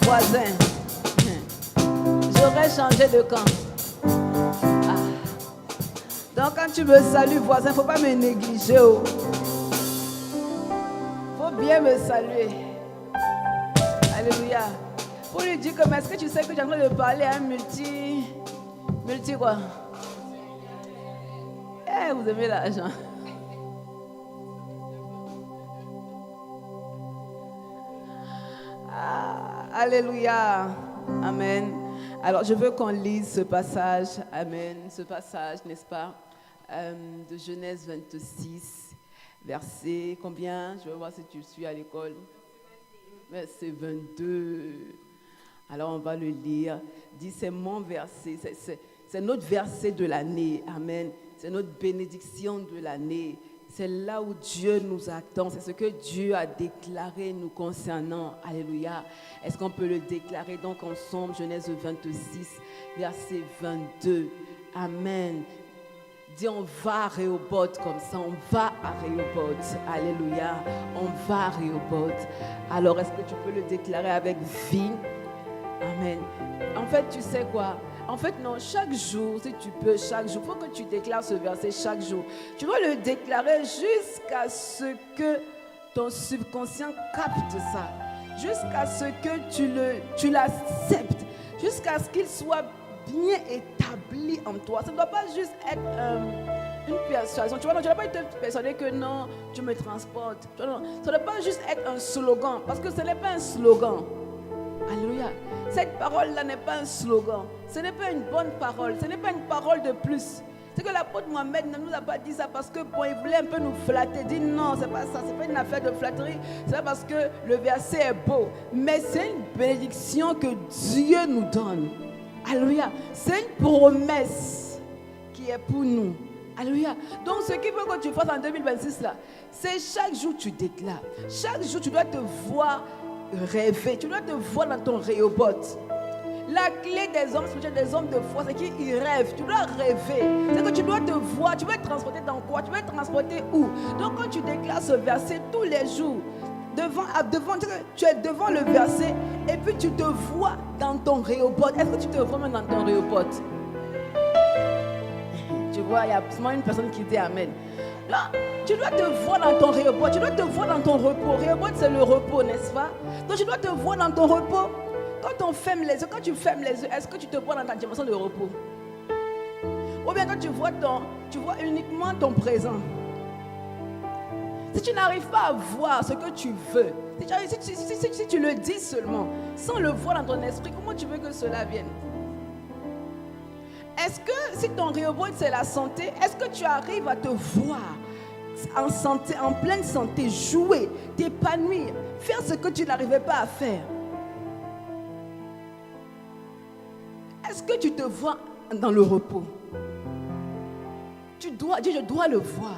voisin, j'aurais changé de camp. Donc quand tu me salues, voisin, faut pas me négliger. Oh. Faut bien me saluer. Alléluia. Pour lui dire que, mais est-ce que tu sais que j'ai en train de parler à un multi quoi? Eh, vous aimez l'argent. Alléluia. Amen. Alors, je veux qu'on lise ce passage. Amen. Ce passage, n'est-ce pas? De Genèse 26, verset combien? Je vais voir si tu suis à l'école. Verset 22. Alors, on va le lire. Dit, c'est mon verset. C'est notre verset de l'année. Amen. C'est notre bénédiction de l'année. C'est là où Dieu nous attend. C'est ce que Dieu a déclaré nous concernant. Alléluia. Est-ce qu'on peut le déclarer donc ensemble? Genèse 26, verset 22. Amen. Dis, on va à Rehoboth comme ça. On va à Rehoboth. Alléluia. On va à Rehoboth. Alors, est-ce que tu peux le déclarer avec vie? Amen. En fait, tu sais quoi? En fait, non, chaque jour, si tu peux, chaque jour, il faut que tu déclares ce verset chaque jour. Tu dois le déclarer jusqu'à ce que ton subconscient capte ça. Jusqu'à ce que tu l'acceptes. Jusqu'à ce qu'il soit bien établi en toi. Ça ne doit pas juste être une persuasion. Tu vois, non, tu ne dois pas être persuadé que non, tu me transportes. Tu vois, non, ça ne doit pas juste être un slogan. Parce que ce n'est pas un slogan. Alléluia. Cette parole-là n'est pas un slogan. Ce n'est pas une bonne parole. Ce n'est pas une parole de plus. C'est que l'apôtre Mohamed ne nous a pas dit ça parce que bon, il voulait un peu nous flatter. Il dit non, c'est pas ça. C'est pas une affaire de flatterie. C'est pas parce que le verset est beau. Mais c'est une bénédiction que Dieu nous donne. Alléluia. C'est une promesse qui est pour nous. Alléluia. Donc ce qu'il faut que tu fasses en 2026 là, c'est chaque jour tu déclares. Chaque jour tu dois te voir rêver. Tu dois te voir dans ton Rehoboth. La clé des hommes spirituels, des hommes de foi, c'est qu'ils rêvent. Tu dois rêver. C'est que tu dois te voir. Tu veux être transporté dans quoi? Tu veux être transporté où? Donc quand tu déclares ce verset tous les jours, tu es devant le verset et puis tu te vois dans ton Rehoboth. Est-ce que tu te vois même dans ton Rehoboth? Tu vois, il y a seulement une personne qui dit Amen. Là, tu dois te voir dans ton Rehoboth. Tu dois te voir dans ton repos. Rehoboth, c'est le repos, n'est-ce pas? Donc tu dois te voir dans ton repos. Quand tu fermes les yeux, est-ce que tu te vois dans ta dimension de repos? Ou bien quand tu vois uniquement ton Si tu n'arrives pas à voir ce que tu veux, si tu le dis seulement, sans le voir dans ton esprit, comment tu veux que cela vienne? Est-ce que si ton Rehoboth c'est la santé, est-ce que tu arrives à te voir en santé, en pleine santé, jouer, t'épanouir, faire ce que tu n'arrivais pas à faire? Est-ce que tu te vois dans le repos? Tu dois dire, je dois le voir.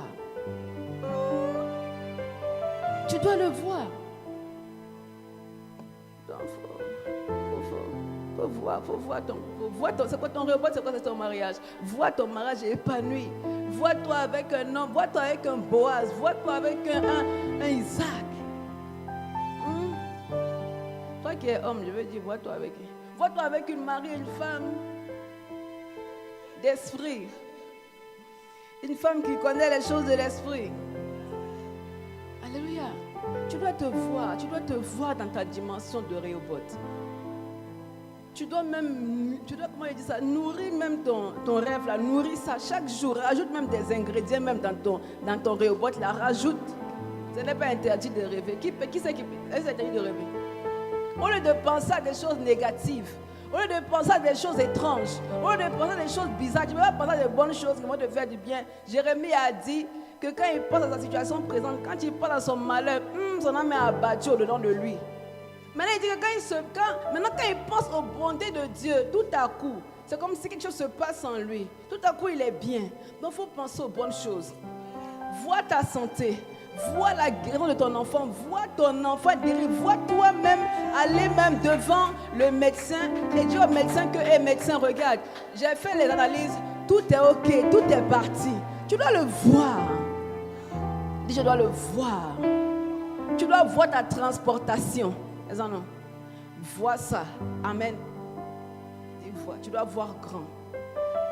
Tu dois le voir. Donc, faut voir ton, c'est quoi ton Rehoboth, c'est quoi ton mariage? Vois ton mariage épanoui. Vois-toi avec un homme, vois-toi avec un Boaz, vois-toi avec un Isaac. Toi qui es homme, je veux dire, vois-toi avec une Marie, une femme d'esprit. Une femme qui connaît les choses de l'esprit. Alléluia. Tu dois te voir dans ta dimension de Rehoboth. Tu dois, comment il dit ça, nourrir même ton rêve là, nourrir ça chaque jour. Rajoute même des ingrédients même dans ton Rehoboth là, rajoute. Ce n'est pas interdit de rêver. Qui c'est qui est interdit de rêver? Au lieu de penser à des choses négatives, au lieu de penser à des choses étranges, au lieu de penser à des choses bizarres, tu ne peux pas penser à des bonnes choses qui vont te faire du bien. Jérémie a dit que quand il pense à sa situation présente, quand il pense à son malheur, son âme est abattue au-dedans de lui. Maintenant, il dit que quand il pense aux bontés de Dieu, tout à coup, c'est comme si quelque chose se passe en lui. Tout à coup, il est bien. Donc, il faut penser aux bonnes choses. Vois ta santé. Vois la guérison de ton enfant. Vois ton enfant guéri. Vois toi-même aller même devant le médecin et dire au médecin que, hé médecin, regarde, j'ai fait les analyses, tout est ok, tout est parti. Tu dois le voir. Dis, je dois le voir. Tu dois voir ta transportation. Non. vois ça. Amen. Dis, vois. Tu dois voir grand.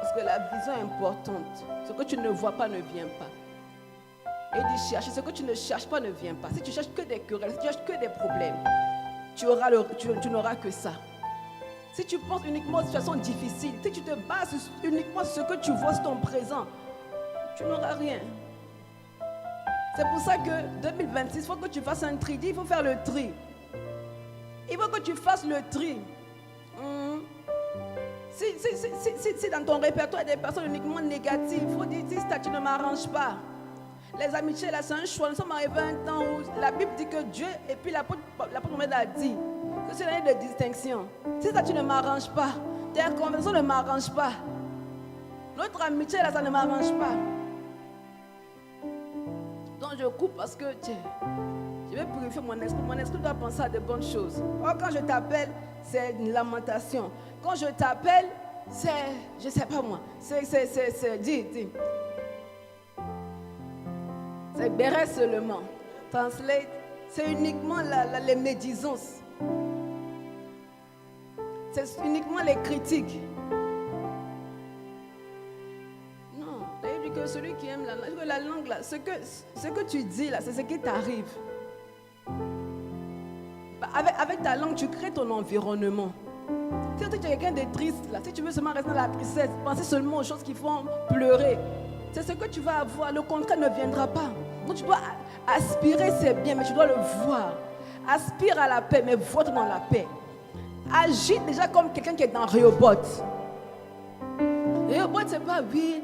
Parce que la vision est importante. Ce que tu ne vois pas ne vient pas. Et il dit cherche. Ce que tu ne cherches pas ne vient pas. Si tu cherches que des querelles, si tu cherches que des problèmes, tu n'auras que ça. Si tu penses uniquement aux situations difficiles, si tu te bases uniquement sur ce que tu vois sur ton présent, tu n'auras rien. C'est pour ça que 2026, il faut que tu fasses un tri. Il faut faire le tri. Il faut que tu fasses le tri. Si dans ton répertoire il y a des personnes uniquement négatives, il faut dire ça, tu ne m'arranges pas. Les amitiés, là, c'est un choix. Nous sommes arrivés à un temps où la Bible dit que Dieu, et puis l'apôtre Mohamed a dit que c'est l'année de distinction. Si ça, tu ne m'arranges pas, tes conversations ne m'arrangent pas. L'autre amitié, là, ça ne m'arrange pas. Donc je coupe parce que je vais purifier mon esprit. Mon esprit doit penser à de bonnes choses. Or, quand je t'appelle, c'est une lamentation. Quand je t'appelle, c'est, je ne sais pas moi, dis. C'est béret seulement. Translate, c'est uniquement les médisances. C'est uniquement les critiques. Non, il dit que celui qui aime la langue, là, ce que tu dis là, c'est ce qui t'arrive. Avec ta langue, tu crées ton environnement. Si tu es quelqu'un de triste, là, si tu veux seulement rester dans la tristesse, penser seulement aux choses qui font pleurer, c'est ce que tu vas avoir. Le contraire ne viendra pas. Donc tu dois aspirer, c'est bien, mais tu dois le voir. Aspire à la paix, mais vois-toi dans la paix. Agis déjà comme quelqu'un qui est dans Rehoboth. Rehoboth, c'est pas oui,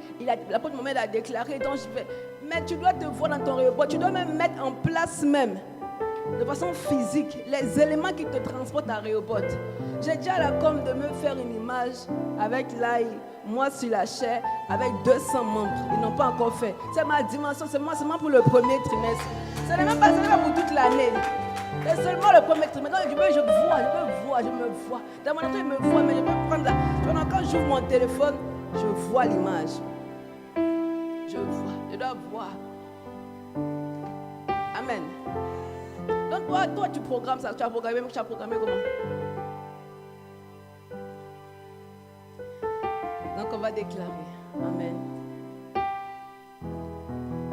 l'apôtre Mohamed a déclaré, donc je vais. Mais tu dois te voir dans ton Rehoboth. Tu dois même mettre en place même, de façon physique, les éléments qui te transportent à Rehoboth. J'ai dit à la com de me faire une image avec l'ail, moi sur la chair, avec 200 membres. Ils n'ont pas encore fait. C'est ma dimension, c'est seulement pour le premier trimestre. Ce n'est même pas pour toute l'année. C'est seulement le premier trimestre. Donc, je me vois. Dans mon esprit, je me vois, mais je peux prendre là. Quand j'ouvre mon téléphone, je vois l'image. Je vois, je dois voir. Amen. Donc toi tu programmes ça, tu as programmé comment? Donc on va déclarer. Amen.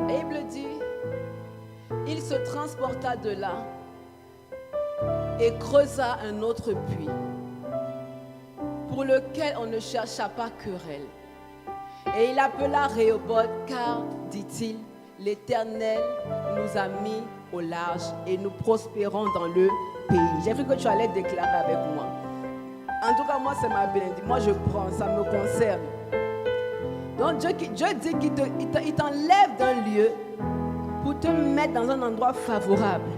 Et il me dit, il se transporta de là et creusa un autre puits pour lequel on ne chercha pas querelle. Et il appela Rehoboth car, dit-il, l'Éternel nous a mis au large et nous prospérons dans le pays. J'ai cru que tu allais déclarer avec moi. En tout cas, moi, c'est ma bénédiction. Moi, je prends, ça me concerne. Donc, Dieu dit qu'il t'enlève d'un lieu pour te mettre dans un endroit favorable.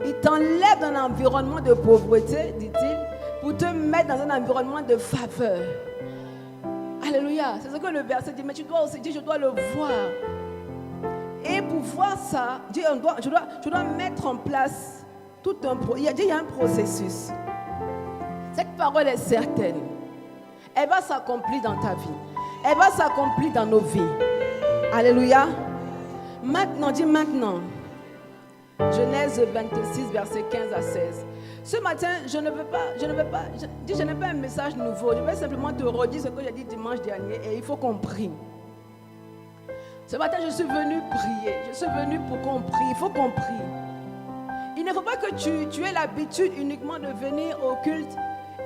Il t'enlève d'un environnement de pauvreté, dit-il, pour te mettre dans un environnement de faveur. Alléluia. C'est ce que le verset dit. Mais tu dois aussi dire, je dois le voir. Et pour voir ça, je dois mettre en place tout un processus. Il y a un processus. Cette parole est certaine. Elle va s'accomplir dans ta vie. Elle va s'accomplir dans nos vies. Alléluia. Maintenant, dis maintenant. Genèse 26, versets 15 à 16. Ce matin, je n'ai pas un message nouveau. Je vais simplement te redire ce que j'ai dit dimanche dernier et il faut qu'on prie. Ce matin, je suis venu prier. Je suis venu pour qu'on prie. Il faut qu'on prie. Il ne faut pas que tu aies l'habitude uniquement de venir au culte,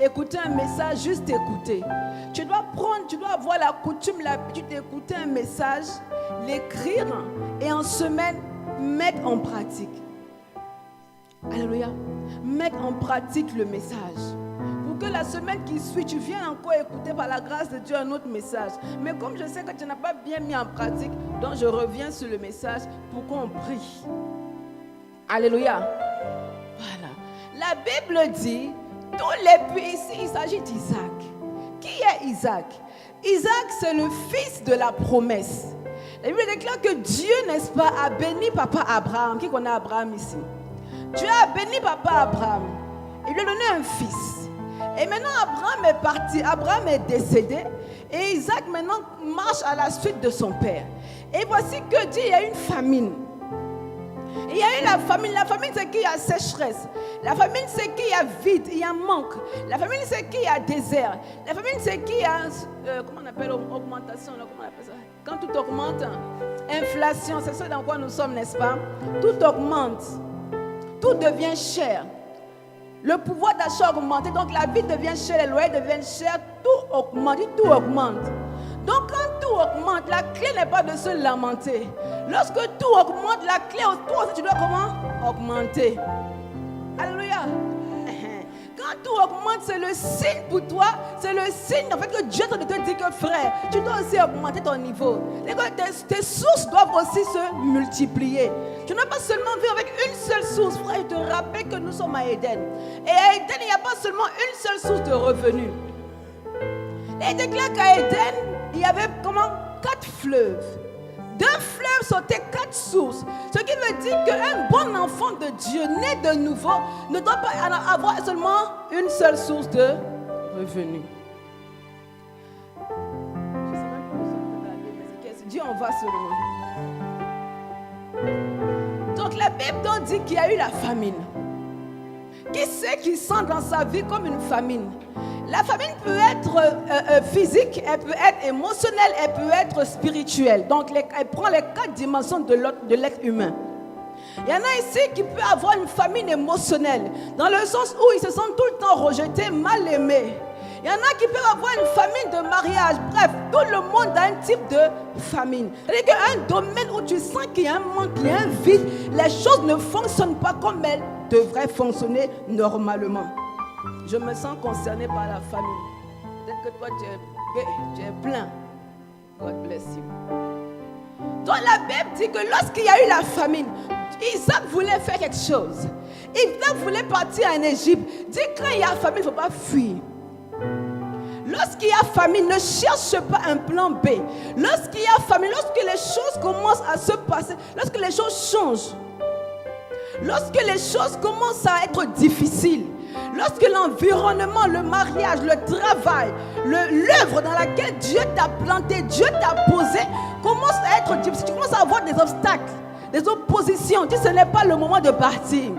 écouter un message, juste écouter. Tu dois avoir la coutume, l'habitude d'écouter un message, l'écrire et en semaine, mettre en pratique. Alléluia. Mettre en pratique le message. Pour que la semaine qui suit, tu viennes encore écouter par la grâce de Dieu un autre message. Mais comme je sais que tu n'as pas bien mis en pratique, donc je reviens sur le message pour qu'on prie. Alléluia. Voilà. La Bible dit, tous les puits ici, il s'agit d'Isaac. Qui est Isaac? Isaac, c'est le fils de la promesse. La Bible déclare que Dieu, n'est-ce pas, a béni papa Abraham. Qui connaît Abraham ici? Dieu a béni papa Abraham. Il lui a donné un fils. Et maintenant, Abraham est parti. Abraham est décédé. Et Isaac, maintenant, marche à la suite de son père. Et voici que Dieu, il y a une famine. Il y a eu la famine. La famine, c'est qu'il y a sécheresse. La famine, c'est qu'il y a vide, il y a manque. La famine, c'est qu'il y a désert. La famine, c'est qu'il y a, comment on appelle, augmentation, comment on appelle ça? Quand tout augmente, inflation, c'est ce dans quoi nous sommes, n'est-ce pas? Tout augmente. Tout devient cher. Le pouvoir d'achat augmente, donc la vie devient chère, les loyers deviennent chers, tout augmente, tout augmente. Donc quand tout augmente, la clé n'est pas de se lamenter. Lorsque tout augmente, la clé, toi aussi tu dois comment? Augmenter. Alléluia. Quand tout augmente, c'est le signe pour toi, c'est le signe en fait que Dieu te dit que frère, tu dois aussi augmenter ton niveau. Tes sources doivent aussi se multiplier. Tu ne dois pas seulement vivre avec une seule source. Frère, je te rappelle que nous sommes à Éden. Et à Éden, il n'y a pas seulement une seule source de revenus. Et il déclare qu'à Éden, il y avait comment? 4 fleuves. 2 fleuves sortaient 4 sources. Ce qui veut dire qu'un bon enfant de Dieu, né de nouveau, ne doit pas avoir seulement une seule source de revenus. Je sais même pas où Dieu en va seulement. Donc la Bible dit qu'il y a eu la famine. Qui c'est qui sent dans sa vie comme une famine? La famine peut être physique, elle peut être émotionnelle, elle peut être spirituelle. Donc, elle prend les 4 dimensions de l'être humain. Il y en a ici qui peuvent avoir une famine émotionnelle, dans le sens où ils se sentent tout le temps rejetés, mal aimés. Il y en a qui peuvent avoir une famine de mariage. Bref, tout le monde a un type de famine. C'est-à-dire qu'il y a un domaine où tu sens qu'il y a un manque, il y a un vide, les choses ne fonctionnent pas comme elles devraient fonctionner normalement. Je me sens concerné par la famille. Peut-être que toi, tu es plein. God bless you. Donc la Bible dit que lorsqu'il y a eu la famine, Isaac voulait faire quelque chose. Isaac voulait partir en Égypte. Dit que quand il y a famine, il ne faut pas fuir. Lorsqu'il y a famine, ne cherche pas un plan B. Lorsqu'il y a famine, lorsque les choses commencent à se passer, lorsque les choses changent, lorsque les choses commencent à être difficiles, lorsque l'environnement, le mariage, le travail, l'œuvre dans laquelle Dieu t'a planté, Dieu t'a posé, commence à être difficile, tu commences à avoir des obstacles, des oppositions, tu dis ce n'est pas le moment de partir.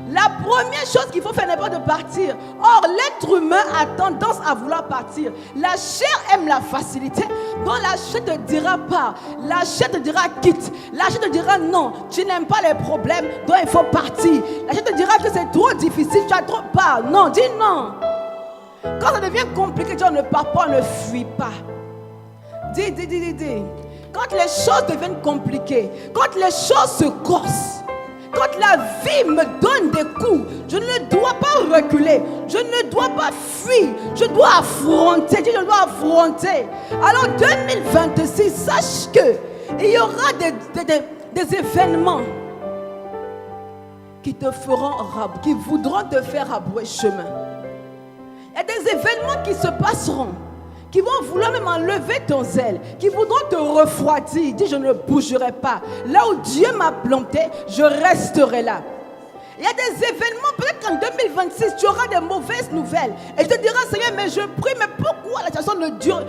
La première chose qu'il faut faire n'est pas de partir. Or, l'être humain a tendance à vouloir partir. La chair aime la facilité. Donc la chair te dira pas. La chair te dira quitte. La chair te dira non, tu n'aimes pas les problèmes, donc il faut partir. La chair te dira que c'est trop difficile, tu as trop peur. Non, dis non. Quand ça devient compliqué, tu ne pars pas, ne fuis pas. Dis. Quand les choses deviennent compliquées, quand les choses se corsent, quand la vie me donne des coups, je ne dois pas reculer, je ne dois pas fuir, je dois affronter, je dois affronter. Alors 2026, sache qu'il y aura des événements qui te feront, qui voudront te faire rabrouer chemin. Il y a des événements qui se passeront, qui vont vouloir même enlever ton zèle, qui voudront te refroidir. Dis, je ne bougerai pas. Là où Dieu m'a planté, je resterai là. Il y a des événements, peut-être qu'en 2026, tu auras des mauvaises nouvelles. Et tu te diras, Seigneur, mais je prie, mais pourquoi la situation ne dure,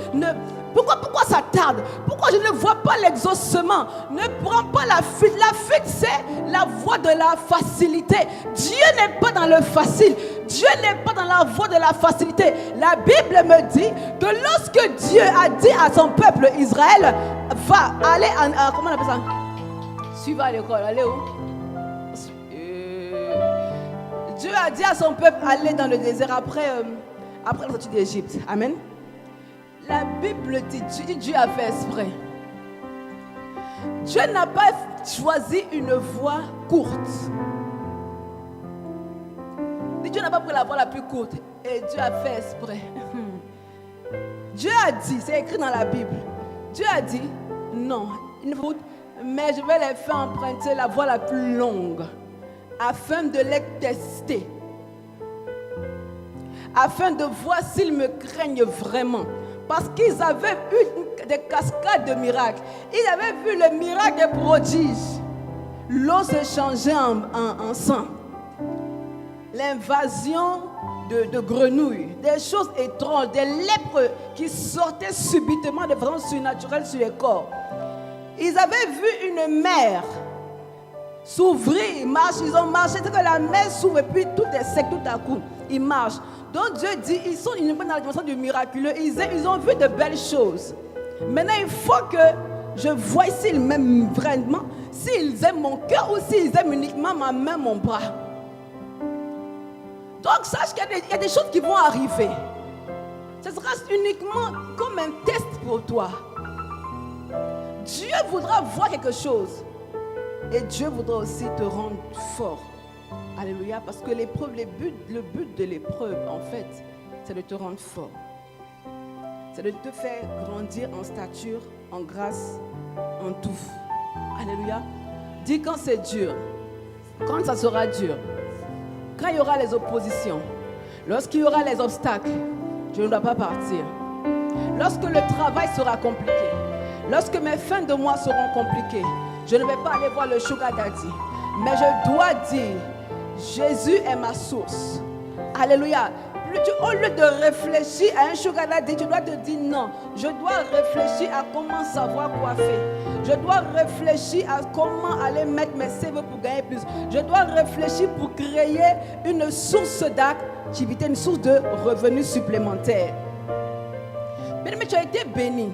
pourquoi ça tarde? Pourquoi je ne vois pas l'exaucement? Ne prends pas la fuite. La fuite, c'est la voie de la facilité. Dieu n'est pas dans le facile. Dieu n'est pas dans la voie de la facilité. La Bible me dit que lorsque Dieu a dit à son peuple Israël, va aller comment on appelle ça? Suivre à l'école, allez où? Dieu a dit à son peuple, allez dans le désert après la sortie d'Égypte. Amen. La Bible dit, Dieu a fait exprès. Dieu n'a pas choisi une voie courte. Dieu n'a pas pris la voie la plus courte. Et Dieu a fait exprès. Dieu a dit, c'est écrit dans la Bible. Dieu a dit, non, une route, mais je vais les faire emprunter la voie la plus longue, afin de les tester, afin de voir s'ils me craignent vraiment. Parce qu'ils avaient eu des cascades de miracles. Ils avaient vu le miracle des prodiges. L'eau se changeait en sang. L'invasion de grenouilles, des choses étranges, des lèpres qui sortaient subitement de façon surnaturelle sur les corps. Ils avaient vu une mer s'ouvrir. Ils marchent, ils ont marché. C'est que la mer s'ouvre et puis tout est sec tout à coup. Ils marchent. Donc Dieu dit, ils sont uniquement dans la dimension du miraculeux. Ils ont vu de belles choses. Maintenant, il faut que je vois s'ils m'aiment vraiment, s'ils aiment mon cœur ou s'ils aiment uniquement ma main, mon bras. Donc sache qu'il y a des choses qui vont arriver. Ce sera uniquement comme un test pour toi. Dieu voudra voir quelque chose. Et Dieu voudra aussi te rendre fort. Alléluia. Parce que l'épreuve, le but de l'épreuve, en fait, c'est de te rendre fort. C'est de te faire grandir en stature, en grâce, en tout. Alléluia. Dis quand c'est dur. Quand ça sera dur. Quand il y aura les oppositions. Lorsqu'il y aura les obstacles. Je ne dois pas partir. Lorsque le travail sera compliqué. Lorsque mes fins de mois seront compliquées. Je ne vais pas aller voir le sugar daddy. Mais je dois dire, Jésus est ma source. Alléluia. Au lieu de réfléchir à un sugar daddy, tu dois te dire non. Je dois réfléchir à comment savoir quoi faire. Je dois réfléchir à comment aller mettre mes CV pour gagner plus. Je dois réfléchir pour créer une source d'activité, une source de revenus supplémentaires. Mais tu as été béni.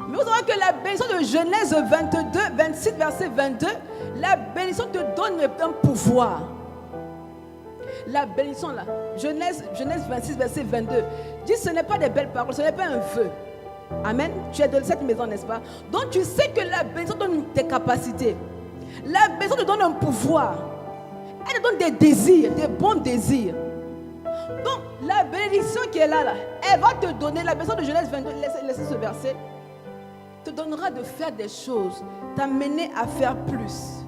Mais vous savez que la bénédiction de Genèse 22, 26, verset 22, la bénédiction te donne un pouvoir. La bénédiction là, Genèse 26, verset 22, dit ce n'est pas des belles paroles, ce n'est pas un vœu. Amen. Tu es de cette maison, n'est-ce pas? Donc tu sais que la bénédiction donne des capacités. La bénédiction te donne un pouvoir. Elle te donne des désirs, des bons désirs. Donc la bénédiction qui est là, elle va te donner, la bénédiction de Genèse 22, laissez ce verset, te donnera de faire des choses, t'amener à faire plus.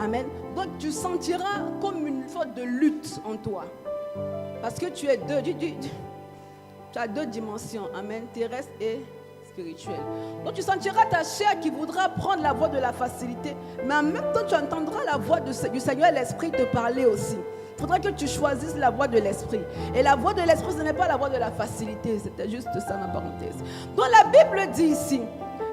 Amen. Donc tu sentiras comme une sorte de lutte en toi. Parce que tu es deux. Tu as deux dimensions. Amen. Terrestre et spirituelle. Donc tu sentiras ta chair qui voudra prendre la voie de la facilité. Mais en même temps tu entendras la voix du Seigneur et l'Esprit te parler aussi. Il faudra que tu choisisses la voie de l'Esprit. Et la voie de l'Esprit, ce n'est pas la voie de la facilité. C'était juste ça ma parenthèse. Donc la Bible dit ici,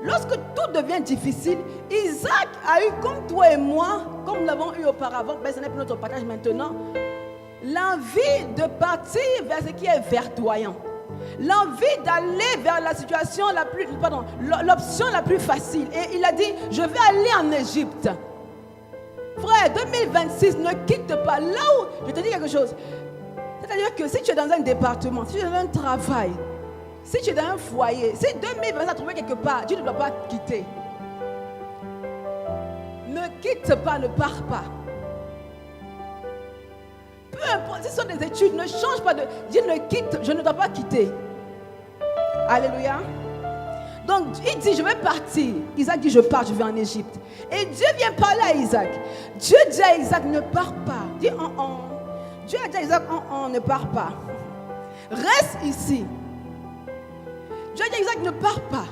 lorsque tout devient difficile, Isaac a eu comme toi et moi, comme nous l'avons eu auparavant, mais ce n'est plus notre partage maintenant, l'envie de partir vers ce qui est verdoyant. L'envie d'aller vers la situation l'option la plus facile. Et il a dit, je vais aller en Égypte. Frère, 2026, ne quitte pas. Là où, je te dis quelque chose. C'est-à-dire que si tu es dans un département, si tu es dans un travail, si tu es dans un foyer, si 2020 tu as trouvé quelque part, tu ne dois pas quitter. Ne quitte pas, ne pars pas. Peu importe, si ce sont des études, ne change pas de... Dis ne quitte, je ne dois pas quitter. Alléluia. Donc il dit, je vais partir. Isaac dit, je pars, je vais en Égypte. Et Dieu vient parler à Isaac. Dieu dit à Isaac, ne pars pas. Dis Dieu a dit à Isaac, ne pars pas. Reste ici. Dieu a dit à Isaac, ne pars pas.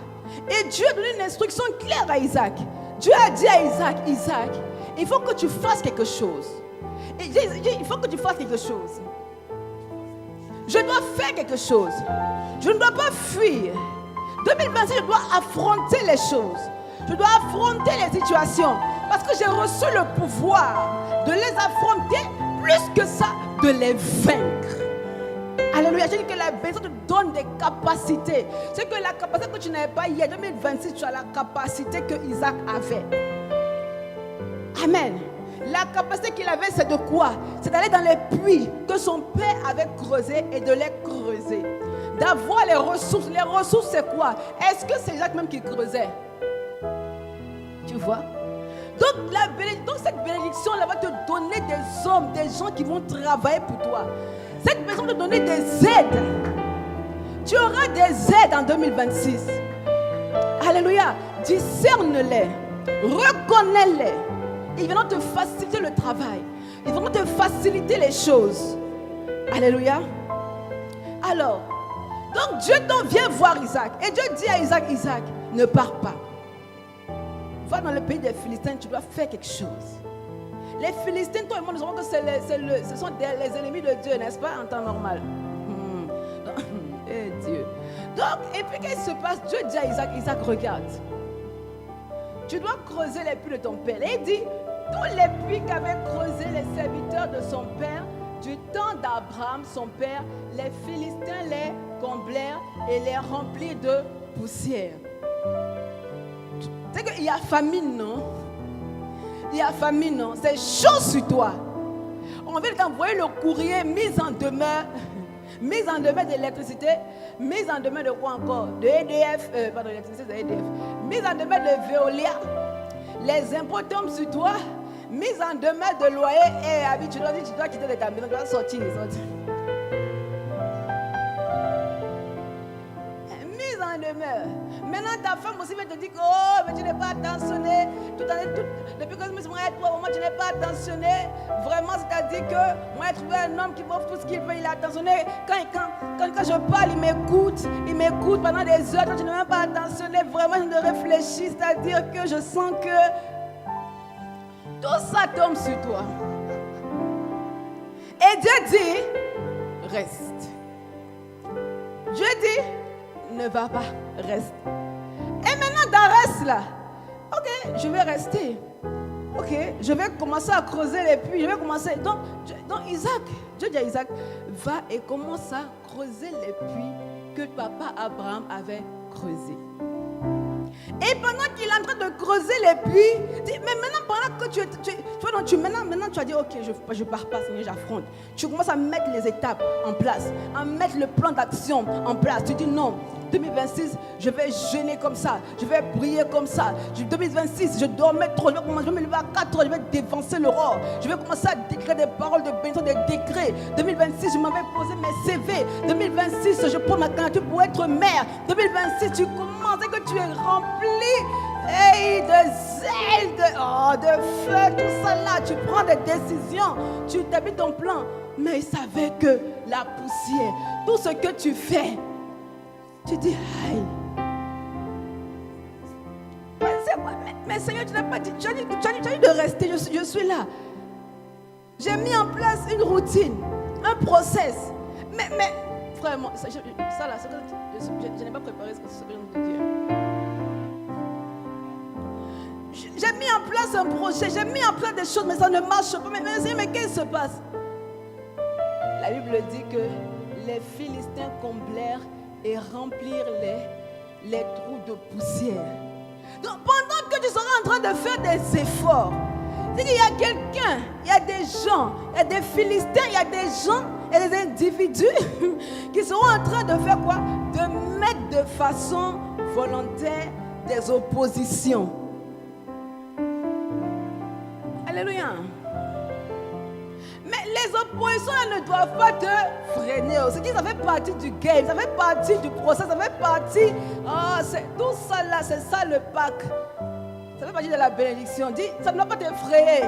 Et Dieu a donné une instruction claire à Isaac. Dieu a dit à Isaac, Isaac, il faut que tu fasses quelque chose. Et il faut que tu fasses quelque chose. Je dois faire quelque chose. Je ne dois pas fuir. 2026, je dois affronter les choses. Je dois affronter les situations. Parce que j'ai reçu le pouvoir de les affronter, plus que ça, de les vaincre. Alléluia. J'ai dit que la bénédiction te donne des capacités. C'est que la capacité que tu n'avais pas hier, 2026, tu as la capacité que Isaac avait. Amen. La capacité qu'il avait, c'est de quoi? C'est d'aller dans les puits que son père avait creusés et de les creuser. D'avoir les ressources. Les ressources, c'est quoi? Est-ce que c'est Isaac même qui creusait? Tu vois? Donc cette bénédiction-là va te donner des hommes, des gens qui vont travailler pour toi. Cette bénédiction va te donner des aides. Tu auras des aides en 2026. Alléluia. Discerne-les. Reconnais-les. Ils viendront te faciliter le travail. Ils viendront te faciliter les choses. Alléluia. Alors, donc Dieu vient voir Isaac. Et Dieu dit à Isaac, Isaac, ne pars pas. Va dans le pays des Philistins, tu dois faire quelque chose. Les Philistins, tout le monde, nous savons que ce sont les ennemis de Dieu, n'est-ce pas, en temps normal. Eh Dieu. Donc, et puis qu'est-ce qui se passe? Dieu dit à Isaac, Isaac, regarde. Tu dois creuser les puits de ton père. Et il dit, tous les puits qu'avaient creusés les serviteurs de son père, du temps d'Abraham, son père, les Philistins les comblèrent et les remplirent de poussière. Tu sais qu'il y a famine, non? Il y a famine, non? C'est chaud sur toi. On vient d'envoyer le courrier mise en demeure d'électricité, mise en demeure de quoi encore? De EDF, pardon, l'électricité c'est EDF. Mise en demeure de Veolia. Les impôts tombent sur toi. Mise en demeure de loyer et habituellement tu dois quitter ta maison, tu dois sortir. Mise en demeure. Maintenant ta femme aussi va te dire que oh, mais tu n'es pas attentionné. Depuis que je me suis mariée avec toi, tu n'es pas attentionné. Vraiment, c'est-à-dire que moi, j'ai trouvé un homme qui m'offre tout ce qu'il veut, il est attentionné. Quand je parle, il m'écoute pendant des heures. Quand tu n'es même pas attentionné, vraiment, je ne réfléchis. C'est-à-dire que je sens que tout ça tombe sur toi. Et Dieu dit, reste. Dieu dit, ne va pas, reste. Et maintenant, dans reste là, ok, je vais rester. Ok, je vais commencer à creuser les puits. Je vais commencer. Donc Isaac, Dieu dit à Isaac, va et commence à creuser les puits que papa Abraham avait creusés. Et pendant qu'il est en train de creuser les puits, mais maintenant, pendant que maintenant tu as dit, ok, je ne pars pas, Seigneur, j'affronte. Tu commences à mettre les étapes en place, à mettre le plan d'action en place. Tu dis non, 2026, je vais jeûner comme ça, je vais prier comme ça. 2026, je dormais trop, je vais me lever à 4 heures, je vais dévancer l'aurore. Je vais commencer à décrire des paroles de bénédiction, des décrets. 2026, je m'en vais poser mes CV. 2026, je prends ma candidature pour être mère. 2026, tu commences et que tu es rempli de zèle, de feu, tout ça là. Tu prends des décisions, tu établis ton plan. Mais il savait que la poussière, tout ce que tu fais, tu dis, aïe. Mais Seigneur, tu n'as pas dit, tu as dit de rester, je suis là. J'ai mis en place une routine, un process. Mais frère, ça là, je n'ai pas préparé ce que je viens de dire. J'ai mis en place un projet, j'ai mis en place des choses, mais ça ne marche pas. Mais qu'est-ce qui se passe? La Bible dit que les Philistins comblèrent et remplirent les trous de poussière. Donc pendant que tu seras en train de faire des efforts, il y a quelqu'un, il y a des gens, il y a des Philistins, il y a des gens, il y a des individus qui seront en train de faire quoi? De mettre de façon volontaire des oppositions. Alléluia. Mais les oppositions ne doivent pas te freiner. Ça fait partie du game, ça fait partie du process, ça fait partie. Tout ça là, c'est ça le Pâques. Ça fait partie de la bénédiction. Dis, ça ne doit pas t'effrayer.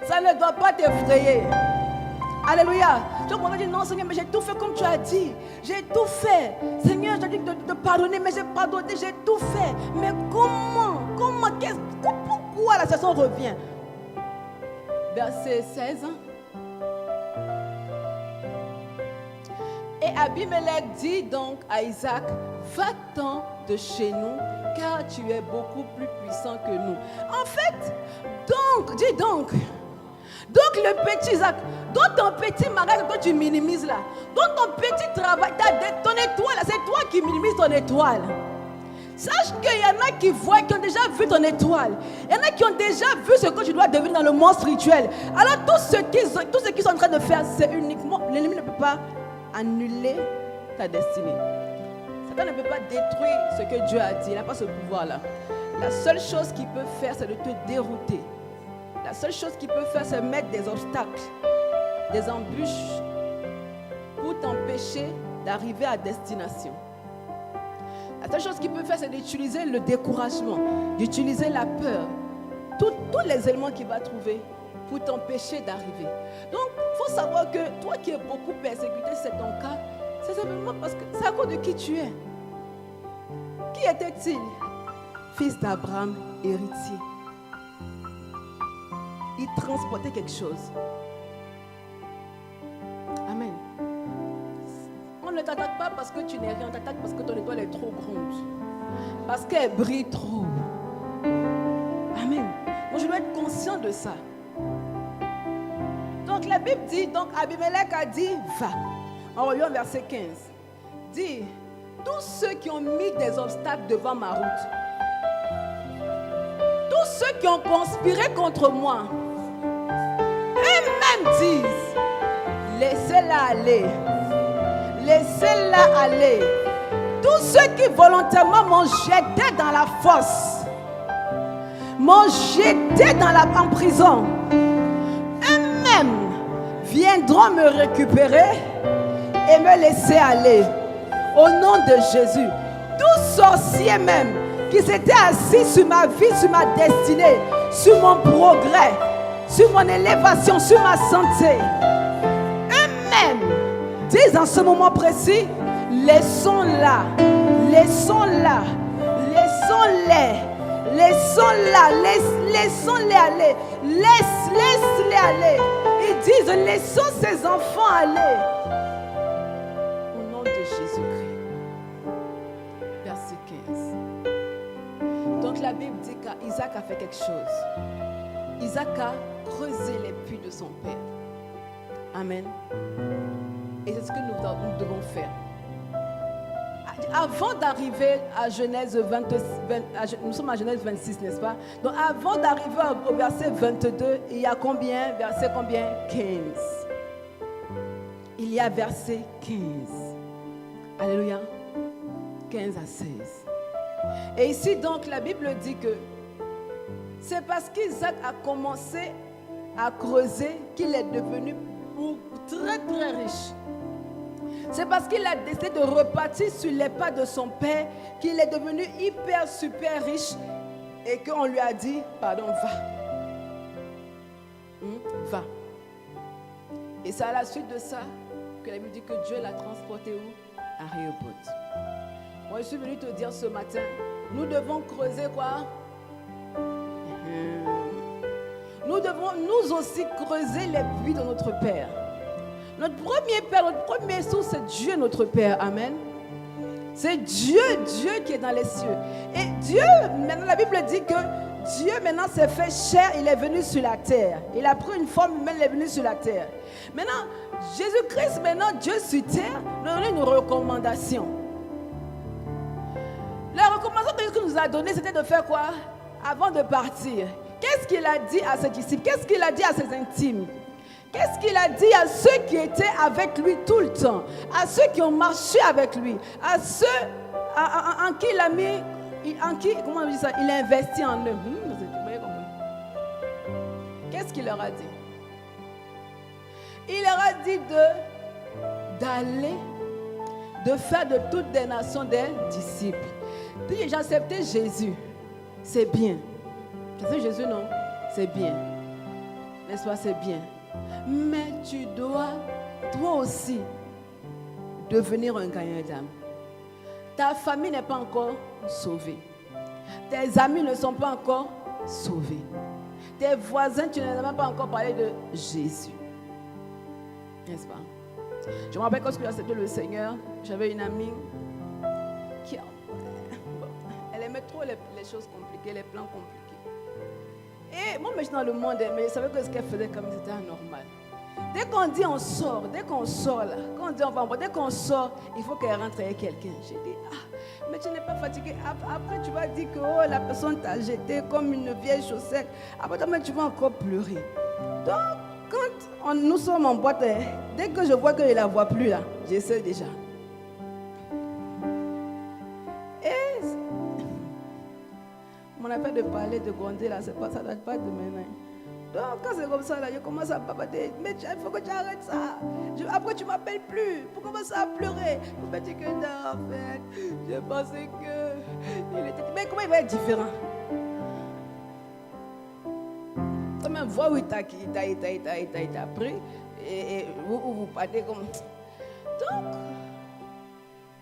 Ça ne doit pas t'effrayer. Alléluia. Tu vas dire non, Seigneur, mais j'ai tout fait comme tu as dit. J'ai tout fait. Seigneur, j'ai dit de pardonner, mais j'ai pardonné, j'ai tout fait. Mais comment, pourquoi la situation revient? Verset 16. Et Abimelech dit donc à Isaac, va-t'en de chez nous, car tu es beaucoup plus puissant que nous. En fait, donc le petit Isaac, dans ton petit mariage que tu minimises là, dans ton petit travail, ton étoile, c'est toi qui minimises ton étoile. Sache qu'il y en a qui voient, qui ont déjà vu ton étoile. Il y en a qui ont déjà vu ce que tu dois devenir dans le monde spirituel. Alors tout ce qu'ils sont en train de faire, c'est uniquement, l'ennemi ne peut pas annuler ta destinée. Satan ne peut pas détruire ce que Dieu a dit. Il n'a pas ce pouvoir-là. La seule chose qu'il peut faire, c'est de te dérouter. La seule chose qu'il peut faire, c'est mettre des obstacles, des embûches pour t'empêcher d'arriver à destination. La seule chose qu'il peut faire, c'est d'utiliser le découragement, d'utiliser la peur, tous les éléments qu'il va trouver pour t'empêcher d'arriver. Donc, il faut savoir que toi qui es beaucoup persécuté, c'est ton cas, c'est simplement parce que c'est à cause de qui tu es. Qui était-il? Fils d'Abraham, héritier. Il transportait quelque chose. Amen. On ne t'attaque pas parce que tu n'es rien, on t'attaque parce que ton étoile est trop grande. Parce qu'elle brille trop. Amen. Donc je dois être conscient conscient de ça. Donc la Bible dit, donc Abimelech a dit, va. En reliant verset 15. Dit, tous ceux qui ont mis des obstacles devant ma route, tous ceux qui ont conspiré contre moi, eux-mêmes disent, laissez-la aller. Laissez-la aller. Tous ceux qui volontairement m'ont jeté dans la fosse, m'ont jeté en prison, eux-mêmes viendront me récupérer et me laisser aller. Au nom de Jésus. Tout sorcier même qui s'était assis sur ma vie, sur ma destinée, sur mon progrès, sur mon élévation, sur ma santé, eux-mêmes disent en ce moment précis, laissons-la, laissons-la, laissons-les, laissons-la, laissons-les aller, laisse-les aller. Ils disent, laissons ces enfants aller. Au nom de Jésus-Christ. Verset 15. Donc la Bible dit qu'Isaac a fait quelque chose. Isaac a creusé les puits de son père. Amen. Et c'est ce que nous devons faire. Avant d'arriver à Genèse 20, nous sommes à Genèse 26, n'est-ce pas? Donc avant d'arriver au verset 22, il y a combien? Verset combien? 15. Il y a verset 15. Alléluia. 15 à 16. Et ici donc la Bible dit que c'est parce qu'Isaac a commencé à creuser qu'il est devenu très très riche. C'est parce qu'il a décidé de repartir sur les pas de son père qu'il est devenu hyper super riche et qu'on lui a dit, pardon, va. Va. Et c'est à la suite de ça que la Bible dit que Dieu l'a transporté où? À Rehoboth. Moi je suis venu te dire ce matin, nous devons creuser quoi? Nous devons nous aussi creuser les puits de notre Père. Notre premier Père, notre premier source, c'est Dieu notre Père. Amen. C'est Dieu qui est dans les cieux. Et Dieu, maintenant la Bible dit que Dieu maintenant s'est fait chair, il est venu sur la terre. Il a pris une forme humaine, il est venu sur la terre. Maintenant, Jésus-Christ, maintenant Dieu sur terre, nous donne une recommandation. La recommandation que Jésus nous a donnée, c'était de faire quoi? Avant de partir. Qu'est-ce qu'il a dit à ses disciples? Qu'est-ce qu'il a dit à ses intimes? Qu'est-ce qu'il a dit à ceux qui étaient avec lui tout le temps? À ceux qui ont marché avec lui? À ceux en qui il a mis, comment on dit ça? Il a investi en eux. Vous avez compris? Qu'est-ce qu'il leur a dit? Il leur a dit d'aller, de faire de toutes les nations des disciples. Puis j'ai accepté Jésus. C'est bien. J'ai accepté Jésus, non? C'est bien. N'est-ce pas? C'est bien. Mais tu dois, toi aussi, devenir un gagnant d'âme. Ta famille n'est pas encore sauvée. Tes amis ne sont pas encore sauvés. Tes voisins, tu n'as même pas encore parlé de Jésus. N'est-ce pas? Je me rappelle quand j'ai accepté le Seigneur, j'avais une amie qui elle aimait trop les choses compliquées, les plans compliqués. Et moi, je suis dans le monde, mais je savais que ce qu'elle faisait comme c'était anormal. Dès qu'on dit on sort, dès qu'on sort là, quand on dit on va, dès qu'on sort, il faut qu'elle rentre avec quelqu'un. J'ai dit, mais tu n'es pas fatigué. Après, tu vas dire que la personne t'a jeté comme une vieille chaussette. Après, tu vas encore pleurer. Donc, quand nous sommes en boîte, dès que je vois que je ne la vois plus là, j'essaie déjà. Et mon appel de parler, de gronder là, c'est pas, ça ne date pas de maintenant. Donc quand c'est comme ça là, je commence à papater. Mais il faut que tu arrêtes ça. Après tu ne m'appelles plus. Pour commencer à pleurer. Pour me dire que non, en fait, je pensais que il était. Mais comment il va être différent? Quand même voir où il t'a pris et vous partez comme. Donc,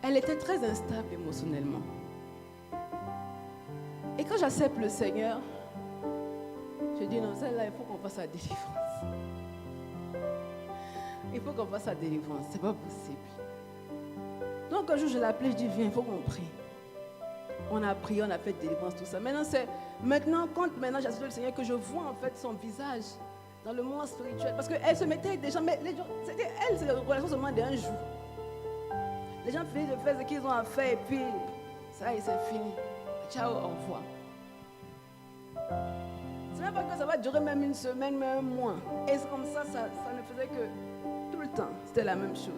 elle était très instable émotionnellement. Et quand j'accepte le Seigneur, je dis non, celle-là, il faut qu'on fasse la délivrance. Il faut qu'on fasse la délivrance, c'est pas possible. Donc un jour je l'appelais, je dis viens, il faut qu'on prie. On a prié, on a fait délivrance, tout ça. Maintenant, quand j'ai accepté le Seigneur, que je vois en fait son visage dans le monde spirituel. Parce qu'elle se mettait avec des gens, mais c'était elle, c'est la relation seulement d'un jour. Les gens finissent de faire ce qu'ils ont à faire et puis ça y est, c'est fini. Ciao, au revoir. C'est même pas que ça va durer même une semaine, même un mois. Et c'est comme ça ne faisait que tout le temps. C'était la même chose.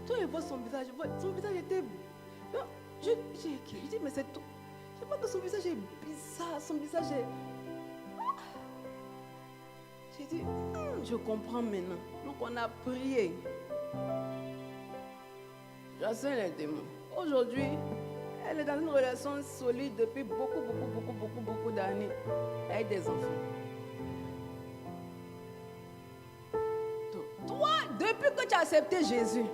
Toi, je vois son visage était... Non, je dis, mais c'est tout. Je vois que son visage est bizarre, son visage est... J'ai dit, je comprends maintenant. Donc on a prié. J'assène les démons. Aujourd'hui, elle est dans une relation solide depuis beaucoup d'années avec des enfants. Toi, depuis que tu as accepté Jésus,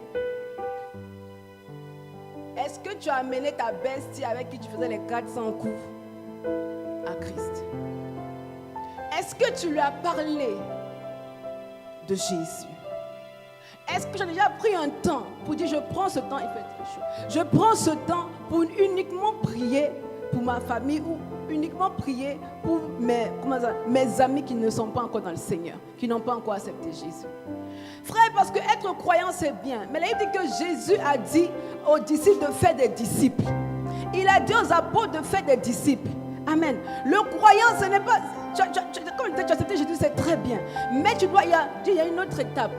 est-ce que tu as amené ta bestie avec qui tu faisais les 400 coups à Christ? Est-ce que tu lui as parlé de Jésus? Est-ce que j'ai déjà pris un temps pour dire je prends ce temps, il fait très chaud. Je prends ce temps pour uniquement prier pour ma famille ou uniquement prier pour mes amis qui ne sont pas encore dans le Seigneur, qui n'ont pas encore accepté Jésus. Frère, parce que être croyant c'est bien, mais là il dit que Jésus a dit aux disciples de faire des disciples. Il a dit aux apôtres de faire des disciples. Amen. Le croyant, ce n'est pas... Comme tu as accepté Jésus, c'est très bien. Mais il y a une autre étape.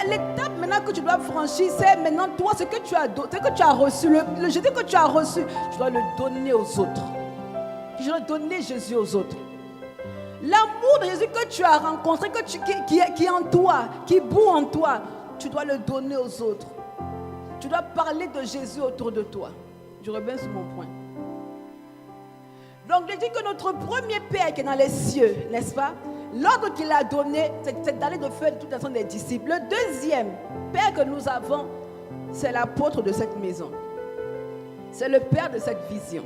L'étape maintenant que tu dois franchir, c'est maintenant toi, ce que tu as reçu, le Jésus que tu as reçu, tu dois le donner aux autres. Tu dois donner Jésus aux autres. L'amour de Jésus que tu as rencontré, qui est en toi, qui bout en toi, tu dois le donner aux autres. Tu dois parler de Jésus autour de toi. Je reviens sur mon point. Donc, je dis que notre premier Père qui est dans les cieux, n'est-ce pas? L'ordre qu'il a donné, c'est d'aller de faire toute façon des disciples. Le deuxième Père que nous avons, c'est l'apôtre de cette maison. C'est le Père de cette vision.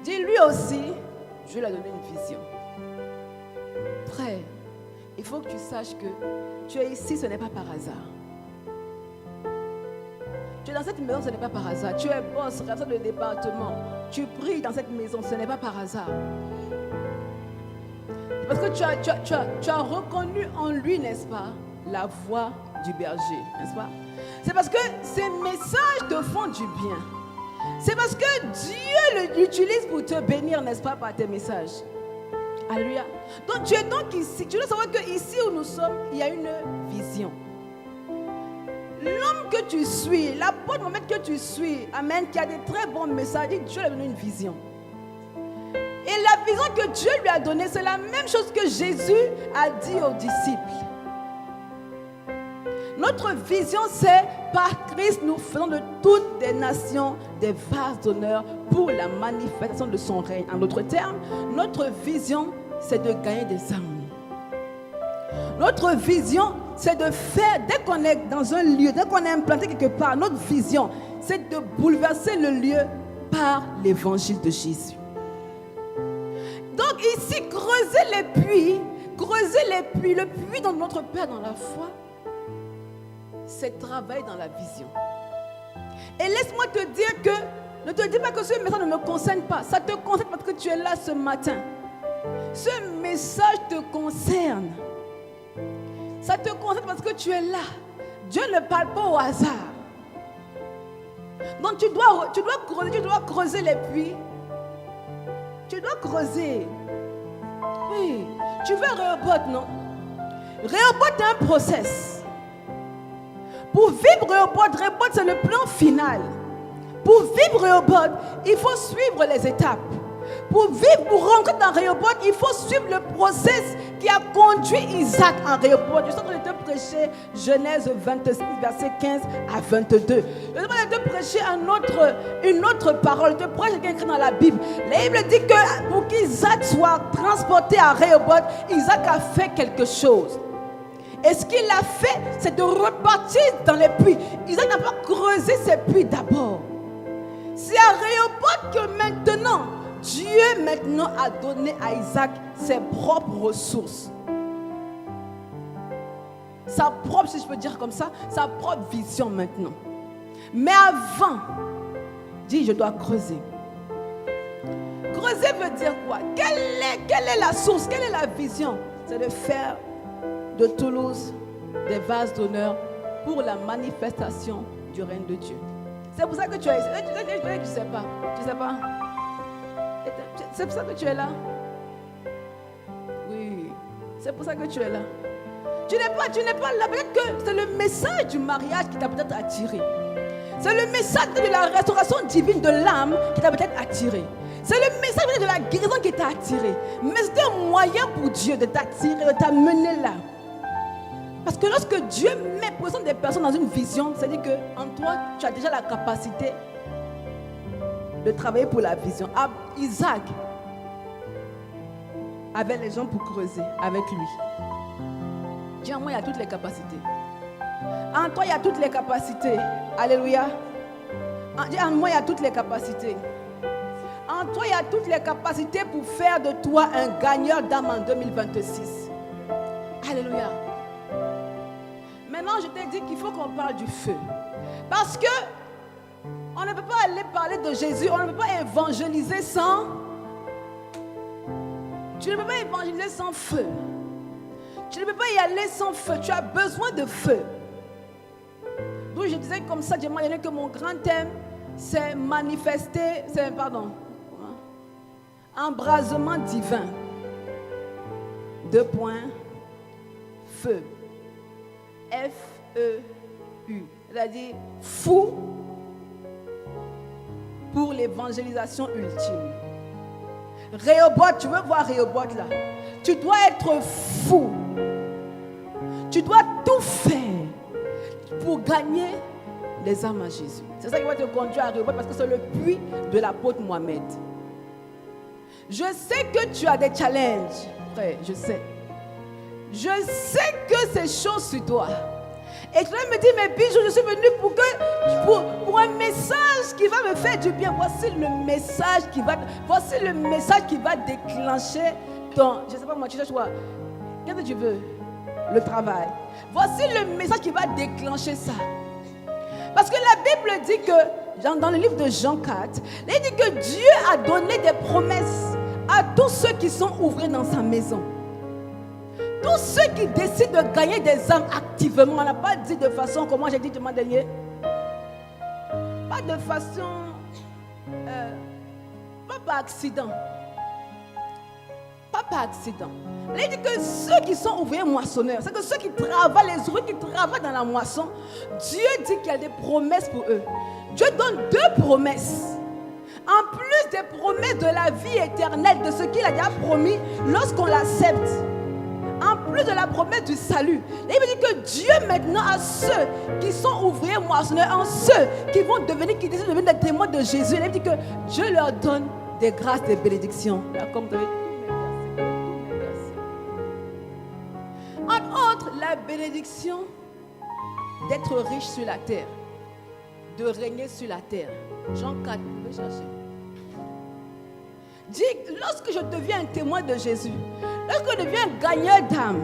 Dis lui aussi, je lui ai donné une vision. Frère, il faut que tu saches que tu es ici, ce n'est pas par hasard. Tu es dans cette maison, ce n'est pas par hasard. Tu es boss, responsable de département. Tu pries dans cette maison, ce n'est pas par hasard. Parce que tu as reconnu en lui, n'est-ce pas, la voix du berger, n'est-ce pas? C'est parce que ces messages te font du bien. C'est parce que Dieu l'utilise pour te bénir, n'est-ce pas, par tes messages. Alléluia. Donc tu es donc ici. Tu dois savoir qu'ici où nous sommes, il y a une vision. L'homme que tu suis, l'apôtre Mohammed que tu suis, amen, qui a des très bons messages, Dieu lui a donné une vision. Et la vision que Dieu lui a donnée, c'est la même chose que Jésus a dit aux disciples. Notre vision, c'est par Christ, nous faisons de toutes les nations des vases d'honneur pour la manifestation de son règne. En d'autres termes, notre vision, c'est de gagner des âmes. Notre vision, c'est de faire, dès qu'on est dans un lieu, dès qu'on est implanté quelque part, notre vision, c'est de bouleverser le lieu par l'évangile de Jésus. Donc ici, creuser les puits, le puits dans notre Père dans la foi, c'est travailler dans la vision. Et laisse-moi te dire que, ne te dis pas que ce message ne me concerne pas. Ça te concerne parce que tu es là ce matin. Ce message te concerne. Ça te concerne parce que tu es là. Dieu ne parle pas au hasard. Donc tu dois creuser les puits. Tu dois creuser. Oui. Tu veux Rehoboth, non? Rehoboth est un process. Pour vivre Rehoboth, c'est le plan final. Pour vivre Rehoboth, il faut suivre les étapes. Pour rentrer dans Rehoboth, il faut suivre le process qui a conduit Isaac en Rehoboth. Je suis en train de te prêcher Genèse 26, verset 15 à 22. Je suis en train de te prêcher une autre parole. Je te prêche ce qui est écrit dans la Bible. La Bible dit que pour qu'Isaac soit transporté à Rehoboth, Isaac a fait quelque chose. Et ce qu'il a fait, c'est de repartir dans les puits. Isaac n'a pas creusé ses puits d'abord. C'est à Rehoboth que maintenant, Dieu maintenant a donné à Isaac ses propres ressources. Sa propre, si je peux dire comme ça, sa propre vision maintenant. Mais avant, dis, je dois creuser. Creuser veut dire quoi? Quelle est la source? Quelle est la vision? C'est de faire de Toulouse des vases d'honneur pour la manifestation du règne de Dieu. C'est pour ça que tu es ici. Tu ne sais pas. Tu sais pas? C'est pour ça que tu es là. Oui, c'est pour ça que tu es là. Tu n'es pas là. Peut-être que c'est le message du mariage qui t'a peut-être attiré. C'est le message de la restauration divine de l'âme qui t'a peut-être attiré. C'est le message de la guérison qui t'a attiré. Mais c'est un moyen pour Dieu de t'attirer, de t'amener là. Parce que lorsque Dieu met présent des personnes dans une vision, c'est-à-dire qu'en toi, tu as déjà la capacité de travailler pour la vision. Isaac avait les gens pour creuser avec lui. Dieu en moi, il y a toutes les capacités. En toi, il y a toutes les capacités. Alléluia. En moi, il y a toutes les capacités. En toi, il y a toutes les capacités pour faire de toi un gagneur d'âme en 2026. Alléluia. Maintenant, je t'ai dit qu'il faut qu'on parle du feu. Parce que on ne peut pas aller parler de Jésus, on ne peut pas évangéliser sans... Tu ne peux pas évangéliser sans feu. Tu ne peux pas y aller sans feu. Tu as besoin de feu. Donc je disais comme ça, Dieu m'a donné que mon grand thème, c'est manifester, embrasement divin. 2 points, feu. F-E-U. C'est-à-dire fou pour l'évangélisation ultime. Rehoboth, tu veux voir Rehoboth là? Tu dois être fou. Tu dois tout faire pour gagner les âmes à Jésus. C'est ça qui va te conduire à Rehoboth parce que c'est le puits de l'apôtre Mohamed. Je sais que tu as des challenges, frère, je sais. Je sais que ces choses sur toi. Et tu vas me dire, mais Bijou, je suis venu pour un message qui va me faire du bien. Voici le message qui va déclencher ton... Je ne sais pas moi, tu cherches quoi? Qu'est-ce que tu veux? Le travail. Voici le message qui va déclencher ça. Parce que la Bible dit que, dans le livre de Jean 4, il dit que Dieu a donné des promesses à tous ceux qui sont ouvrés dans sa maison. Tous ceux qui décident de gagner des âmes activement. On n'a pas dit de façon, comment j'ai dit dimanche dernier, pas de façon, pas par accident. Pas par accident. Il dit que ceux qui sont ouvriers moissonneurs, c'est que ceux qui travaillent, les ouvriers qui travaillent dans la moisson, Dieu dit qu'il y a des promesses pour eux. Dieu donne 2 promesses. En plus des promesses de la vie éternelle, de ce qu'il a déjà promis lorsqu'on l'accepte. En plus de la promesse du salut, il dit que Dieu maintenant a ceux qui sont ouvriers moissonneurs, en ceux qui vont devenir, qui décident de devenir des témoins de Jésus. Il dit que Dieu leur donne des grâces, des bénédictions. Là, comme vous avez tous mes versets. Entre autres, la bénédiction d'être riche sur la terre, de régner sur la terre. Jean 4, vous pouvez chercher. Dit, lorsque je deviens un témoin de Jésus, lorsque je deviens un gagneur d'âme,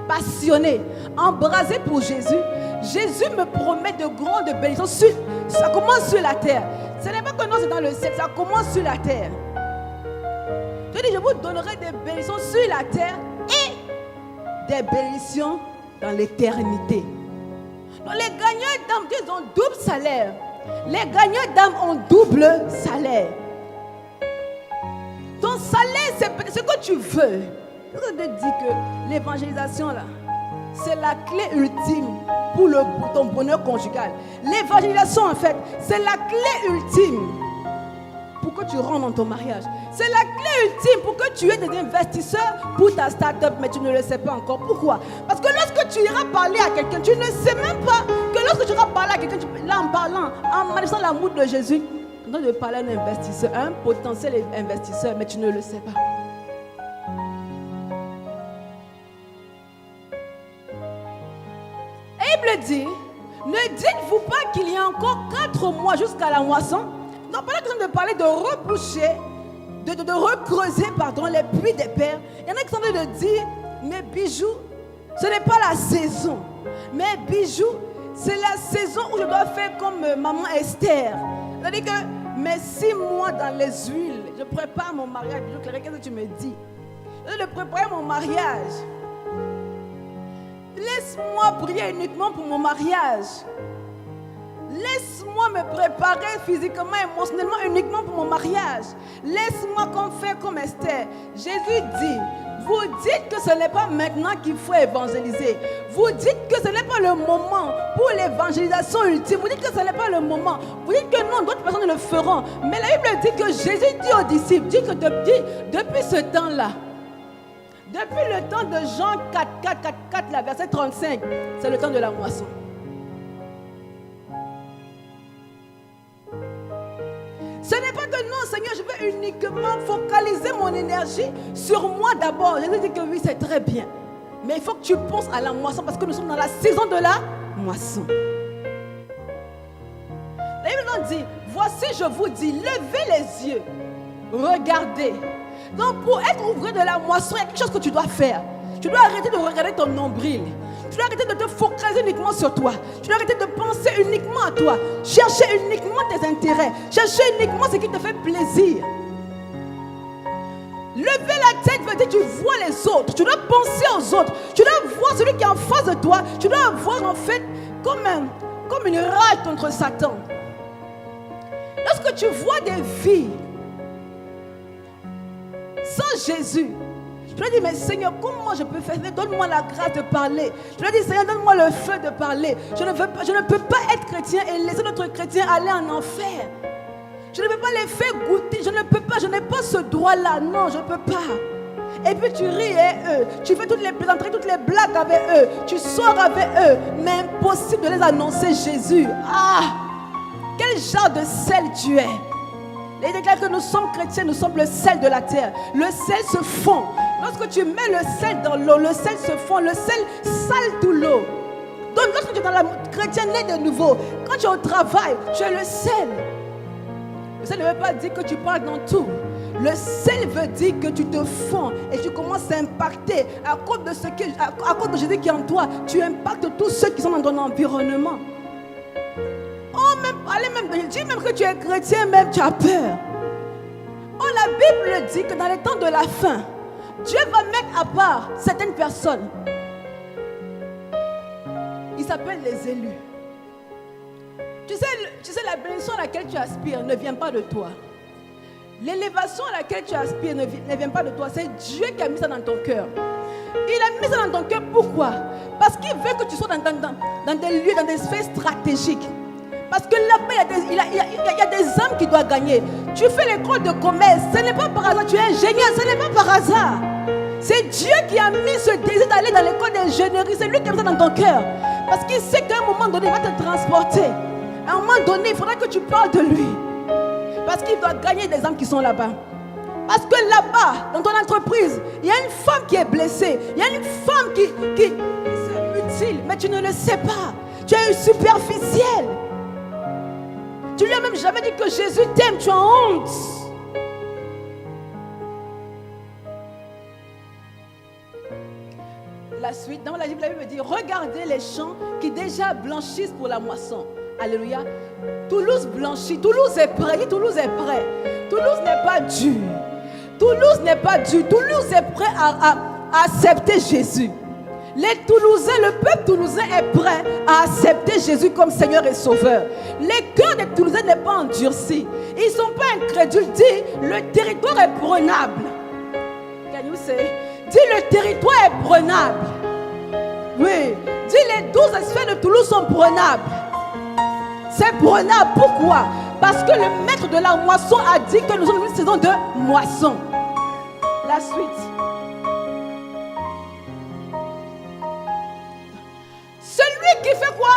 passionné, embrasé pour Jésus, Jésus me promet de grandes bénédictions. Ça commence sur la terre. Ce n'est pas que non, c'est dans le ciel, ça commence sur la terre. Je dis, je vous donnerai des bénédictions sur la terre et des bénédictions dans l'éternité. Donc les gagneurs d'âme, ils ont double salaire. Les gagneurs d'âme ont double salaire. Ton salaire, c'est ce que tu veux. Je te dis que l'évangélisation, là, c'est la clé ultime pour ton bonheur conjugal. L'évangélisation, en fait, c'est la clé ultime pour que tu rentres dans ton mariage. C'est la clé ultime pour que tu aies des investisseurs pour ta start-up, mais tu ne le sais pas encore. Pourquoi? Parce que lorsque tu iras parler à quelqu'un, tu ne sais même pas que lorsque tu iras parler à quelqu'un, là en parlant, en manifestant l'amour de Jésus, tu dois parler à un investisseur, un potentiel investisseur, mais tu ne le sais pas. Et il dit, ne dites-vous pas qu'il y a encore 4 mois jusqu'à la moisson? Non, pas la question de parler de reboucher, de recreuser, les puits des pères. Il y en a qui sont en train de dire, mais Bijou, ce n'est pas la saison. Mais Bijou, C'est la saison où je dois faire comme maman Esther. C'est-à-dire que mes 6 mois dans les huiles, je prépare mon mariage. Qu'est-ce que tu me dis? Je prépare mon mariage. Laisse-moi prier uniquement pour mon mariage. Laisse-moi me préparer physiquement, émotionnellement uniquement pour mon mariage. Laisse-moi faire comme Esther. Jésus dit, vous dites que ce n'est pas maintenant qu'il faut évangéliser. Vous dites que ce n'est pas le moment pour l'évangélisation ultime. Vous dites que ce n'est pas le moment. Vous dites que non, d'autres personnes le feront. Mais la Bible dit que Jésus dit aux disciples, dit que depuis ce temps-là, depuis le temps de Jean 4, la verset 35, c'est le temps de la moisson. Ce n'est pas que non, Seigneur, je vais uniquement focaliser mon énergie sur moi d'abord. Jésus dit que oui, c'est très bien. Mais il faut que tu penses à la moisson parce que nous sommes dans la saison de la moisson. La Bible dit, voici je vous dis, levez les yeux, regardez. Donc pour être ouvrier de la moisson, il y a quelque chose que tu dois faire. Tu dois arrêter de regarder ton nombril. Tu dois arrêter de te focaliser uniquement sur toi. Tu dois arrêter de penser uniquement à toi. Chercher uniquement tes intérêts. Chercher uniquement ce qui te fait plaisir. Lever la tête veut dire que tu vois les autres. Tu dois penser aux autres. Tu dois voir celui qui est en face de toi. Tu dois avoir en fait comme une rage contre Satan. Lorsque tu vois des vies sans Jésus, je lui ai dit, mais Seigneur, comment je peux faire? Donne-moi la grâce de parler. Je lui ai dit, Seigneur, donne-moi le feu de parler. Je ne peux pas être chrétien et laisser notre chrétien aller en enfer. Je ne peux pas les faire goûter. Je ne peux pas, je n'ai pas ce droit-là. Non, je ne peux pas. Et puis tu ris et eux. Tu fais toutes les plaisanteries, toutes les blagues avec eux. Tu sors avec eux. Mais impossible de les annoncer Jésus. Ah! Quel genre de sel tu es? Il déclare que nous sommes chrétiens, nous sommes le sel de la terre. Le sel se fond. Lorsque tu mets le sel dans l'eau, le sel se fond, le sel sale tout l'eau. Donc lorsque tu es dans la chrétienté de nouveau, quand tu es au travail, tu es le sel. Le sel ne veut pas dire que tu parles dans tout. Le sel veut dire que tu te fonds et tu commences à impacter. À cause de Jésus qui est en toi, tu impactes tous ceux qui sont dans ton environnement. Dis même que tu es chrétien, même tu as peur. Oh, la Bible dit que dans les temps de la fin, Dieu va mettre à part certaines personnes. Ils s'appellent les élus. Tu sais, la bénédiction à laquelle tu aspires ne vient pas de toi. L'élévation à laquelle tu aspires ne vient pas de toi. C'est Dieu qui a mis ça dans ton cœur. Il a mis ça dans ton cœur, pourquoi? Parce qu'il veut que tu sois dans des lieux, dans des sphères stratégiques. Parce que là-bas, il y a des âmes qui doivent gagner. Tu fais l'école de commerce, ce n'est pas par hasard. Tu es ingénieur, ce n'est pas par hasard. C'est Dieu qui a mis ce désir d'aller dans l'école d'ingénierie. C'est lui qui a mis ça dans ton cœur. Parce qu'il sait qu'à un moment donné, il va te transporter. À un moment donné, il faudra que tu parles de lui. Parce qu'il doit gagner des âmes qui sont là-bas. Parce que là-bas, dans ton entreprise, il y a une femme qui est blessée. Il y a une femme qui se mutile. Mais tu ne le sais pas. Tu es superficiel. Tu lui as même jamais dit que Jésus t'aime, tu as honte. La suite, dans la Bible dit, regardez les champs qui déjà blanchissent pour la moisson. Alléluia. Toulouse blanchit, Toulouse est prêt, Toulouse est prêt. Toulouse n'est pas dur. Toulouse n'est pas dur. Toulouse est prêt à accepter Jésus. Les Toulousains, le peuple toulousain est prêt à accepter Jésus comme Seigneur et Sauveur. Les cœurs des Toulousains n'est pas endurcis. Ils ne sont pas incrédules. Dis, le territoire est prenable. Can you say? Dis, le territoire est prenable. Oui. Dis, les 12 sphères de Toulouse sont prenables. C'est prenable. Pourquoi? Parce que le maître de la moisson a dit que nous sommes dans une saison de moisson. La suite. Celui qui fait quoi?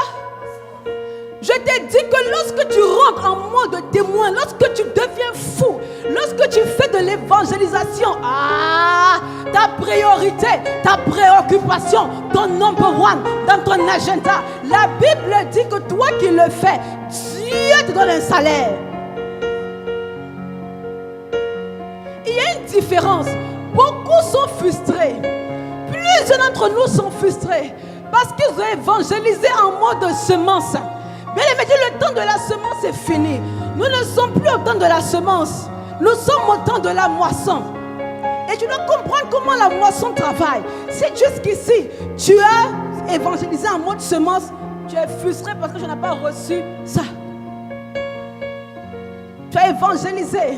Je t'ai dit que lorsque tu rentres en mode témoin, lorsque tu deviens fou, lorsque tu fais de l'évangélisation, ta priorité, ta préoccupation, ton number one dans ton agenda, la Bible dit que toi qui le fais, Dieu te donne un salaire. Il y a une différence. Beaucoup sont frustrés. Plusieurs d'entre nous sont frustrés. Parce qu'ils ont évangélisé en mode de semence. Bien aimé, le temps de la semence est fini. Nous ne sommes plus au temps de la semence. Nous sommes au temps de la moisson. Et tu dois comprendre comment la moisson travaille. Si jusqu'ici, tu as évangélisé en mode semence, tu es frustré parce que tu n'as pas reçu ça. Tu as évangélisé.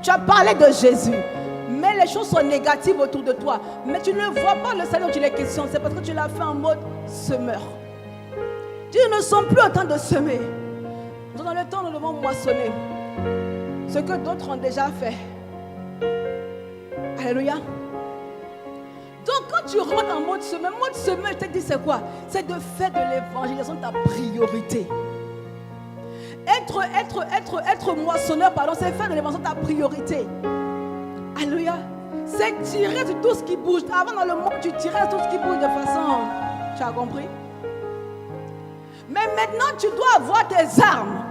Tu as parlé de Jésus. Mais les choses sont négatives autour de toi. Mais tu ne vois pas le salut dont il est question. C'est parce que tu l'as fait en mode semeur. Dieu ne sommes plus au temps de semer. Nous sommes dans le temps où nous devons moissonner. Ce que d'autres ont déjà fait. Alléluia. Donc quand tu rentres en mode semeur, je te dis c'est quoi? C'est de faire de l'évangélisation ta priorité. Être moissonneur, c'est faire de l'évangélisation ta priorité. Alléluia. C'est tirer sur tout ce qui bouge. Avant dans le monde, tu tirais tout ce qui bouge de façon... Tu as compris? Mais maintenant, tu dois avoir tes armes.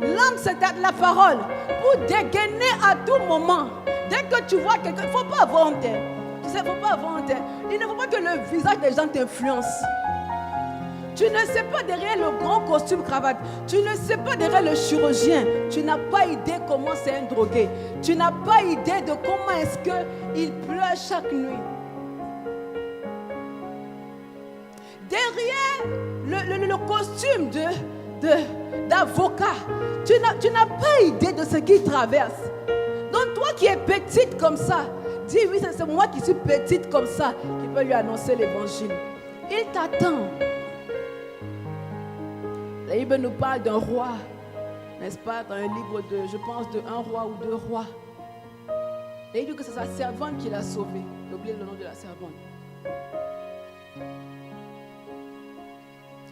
L'âme, c'est la parole. Pour dégainer à tout moment. Dès que tu vois quelqu'un, il ne faut pas avoir honte. Tu sais, il ne faut pas avoir honte. Il ne faut pas que le visage des gens t'influence. Tu ne sais pas derrière le grand costume cravate. Tu ne sais pas derrière le chirurgien. Tu n'as pas idée comment c'est un drogué. Tu n'as pas idée de comment est-ce qu'il pleure chaque nuit. Derrière le costume d'avocat, tu n'as pas idée de ce qu'il traverse. Donc toi qui es petite comme ça, dis oui, c'est moi qui suis petite comme ça qui peut lui annoncer l'évangile. Il t'attend. La Bible nous parle d'un roi, n'est-ce pas, dans un livre de, je pense, de un roi ou deux rois. Et il dit que c'est sa servante qui l'a sauvé. J'ai oublié le nom de la servante.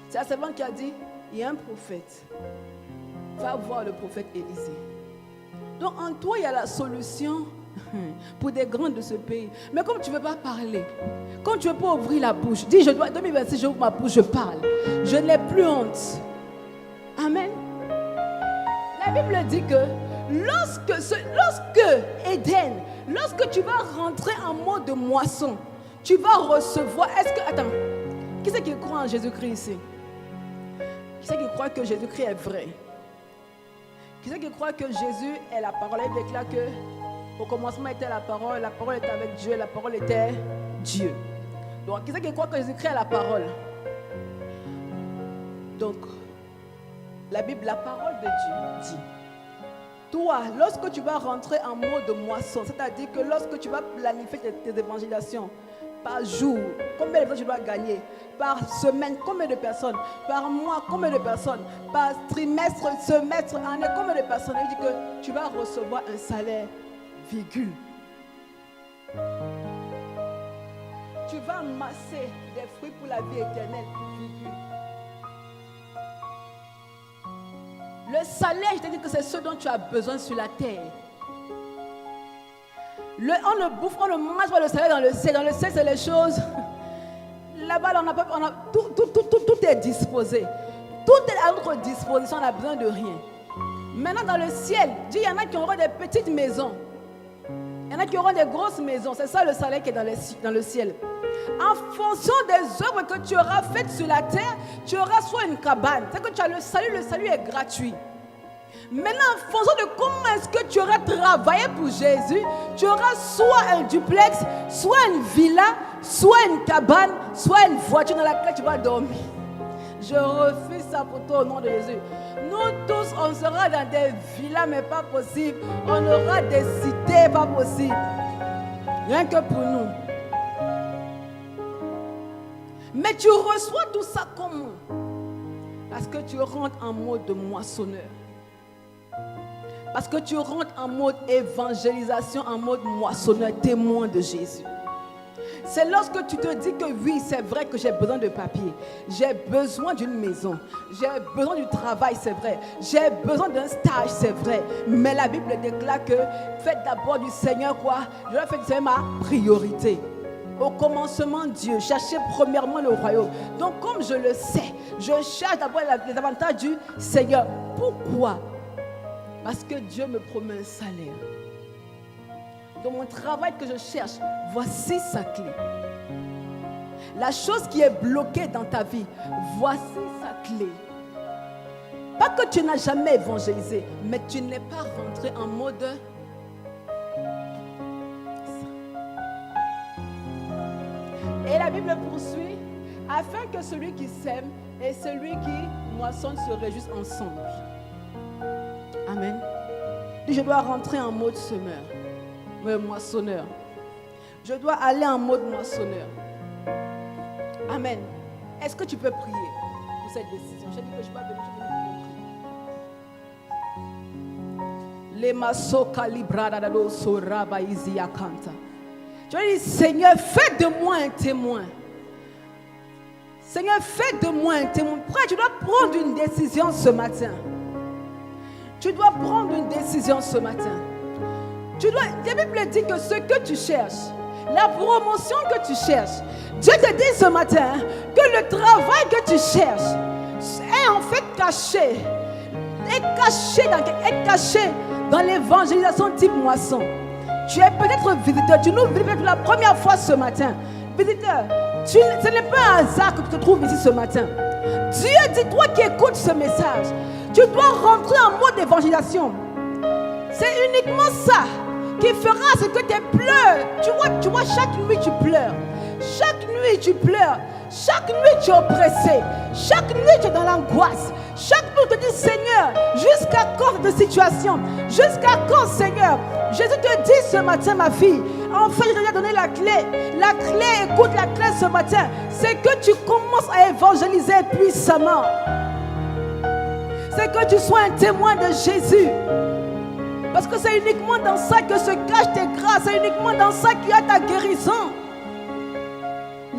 C'est la servante qui a dit, il y a un prophète. Va voir le prophète Élisée. Donc en toi, il y a la solution pour des grands de ce pays. Mais comme tu ne veux pas parler, comme tu ne veux pas ouvrir la bouche, dis, 2026, j'ouvre ma bouche, je parle. Je n'ai plus honte. Amen. La Bible dit que lorsque Éden, lorsque tu vas rentrer en mode de moisson, tu vas recevoir. Attends, qui c'est qui croit en Jésus-Christ ici? Qui c'est qui croit que Jésus-Christ est vrai? Qui c'est qui croit que Jésus est la parole? Il déclare que au commencement était la parole était avec Dieu, la parole était Dieu. Donc, qui c'est qui croit que Jésus-Christ est la parole? Donc, la Bible, la parole de Dieu dit, toi, lorsque tu vas rentrer en mode de moisson, c'est-à-dire que lorsque tu vas planifier tes évangélisations, par jour, combien de personnes tu dois gagner? Par semaine, combien de personnes? Par mois, combien de personnes? Par trimestre, semestre, année, combien de personnes? Il dit que tu vas recevoir un salaire, virgule. Tu vas amasser des fruits pour la vie éternelle, virgule. Le salaire, je te dis que c'est ce dont tu as besoin sur la terre. On ne bouffe, on ne mange pas le salaire dans le ciel. Dans le ciel, c'est les choses. Là-bas, tout est disposé. Tout est à notre disposition, on n'a besoin de rien. Maintenant, dans le ciel, il y en a qui auront des petites maisons. Il y en a qui auront des grosses maisons. C'est ça le salaire qui est dans le ciel. En fonction des œuvres que tu auras faites sur la terre, tu auras soit une cabane. C'est que tu as le salut est gratuit. Maintenant, en fonction de comment est-ce que tu auras travaillé pour Jésus, tu auras soit un duplex, soit une villa, soit une cabane, soit une voiture dans laquelle tu vas dormir. Je refuse ça pour toi au nom de Jésus. Nous tous, on sera dans des villas, mais pas possible. On aura des cités, pas possible. Rien que pour nous. Mais tu reçois tout ça comment? Parce que tu rentres en mode de moissonneur. Parce que tu rentres en mode évangélisation, en mode moissonneur, témoin de Jésus. C'est lorsque tu te dis que oui, c'est vrai que j'ai besoin de papier. J'ai besoin d'une maison. J'ai besoin du travail, c'est vrai. J'ai besoin d'un stage, c'est vrai. Mais la Bible déclare que faites d'abord du Seigneur quoi? Je dois faire du Seigneur ma priorité. Au commencement, Dieu, cherchez premièrement le royaume. Donc, comme je le sais, je cherche d'abord les avantages du Seigneur. Pourquoi? Parce que Dieu me promet un salaire. Dans mon travail que je cherche, voici sa clé. la chose qui est bloquée dans ta vie, voici sa clé. Pas que tu n'as jamais évangélisé, mais tu n'es pas rentré en mode... Et la Bible poursuit, afin que celui qui sème et celui qui moissonne se réjouissent ensemble. Amen. Je dois rentrer en mode semeur, moissonneur. Je dois aller en mode moissonneur. Amen. Est-ce que tu peux prier pour cette décision? Je dis que je ne suis pas venue, je suis venue pour prier. Les masso calibrada da do soraba izia canta. Je dis, Seigneur, fais de moi un témoin. Seigneur, fais de moi un témoin. Frère, tu dois prendre une décision ce matin. Tu dois prendre une décision ce matin. La Bible dit que ce que tu cherches, la promotion que tu cherches, Dieu te dit ce matin que le travail que tu cherches est en fait caché. Est caché dans l'évangélisation type moisson. Tu es peut-être visiteur, tu nous visites pour la première fois ce matin. Visiteur, ce n'est pas un hasard que tu te trouves ici ce matin. Dieu dit, toi qui écoutes ce message, tu dois rentrer en mode d'évangélisation. C'est uniquement ça qui fera ce que tu pleures. Tu vois, chaque nuit tu pleures. Chaque nuit tu pleures. Chaque nuit tu es oppressé. Chaque nuit tu es dans l'angoisse. Chaque nuit tu te dis, Seigneur, jusqu'à quand cette situation? Jusqu'à quand, Seigneur? Jésus te dit ce matin, ma fille, enfin je t'ai donné la clé. La clé, écoute la clé ce matin, c'est que tu commences à évangéliser puissamment. C'est que tu sois un témoin de Jésus. Parce que c'est uniquement dans ça que se cachent tes grâces. C'est uniquement dans ça qu'il y a ta guérison.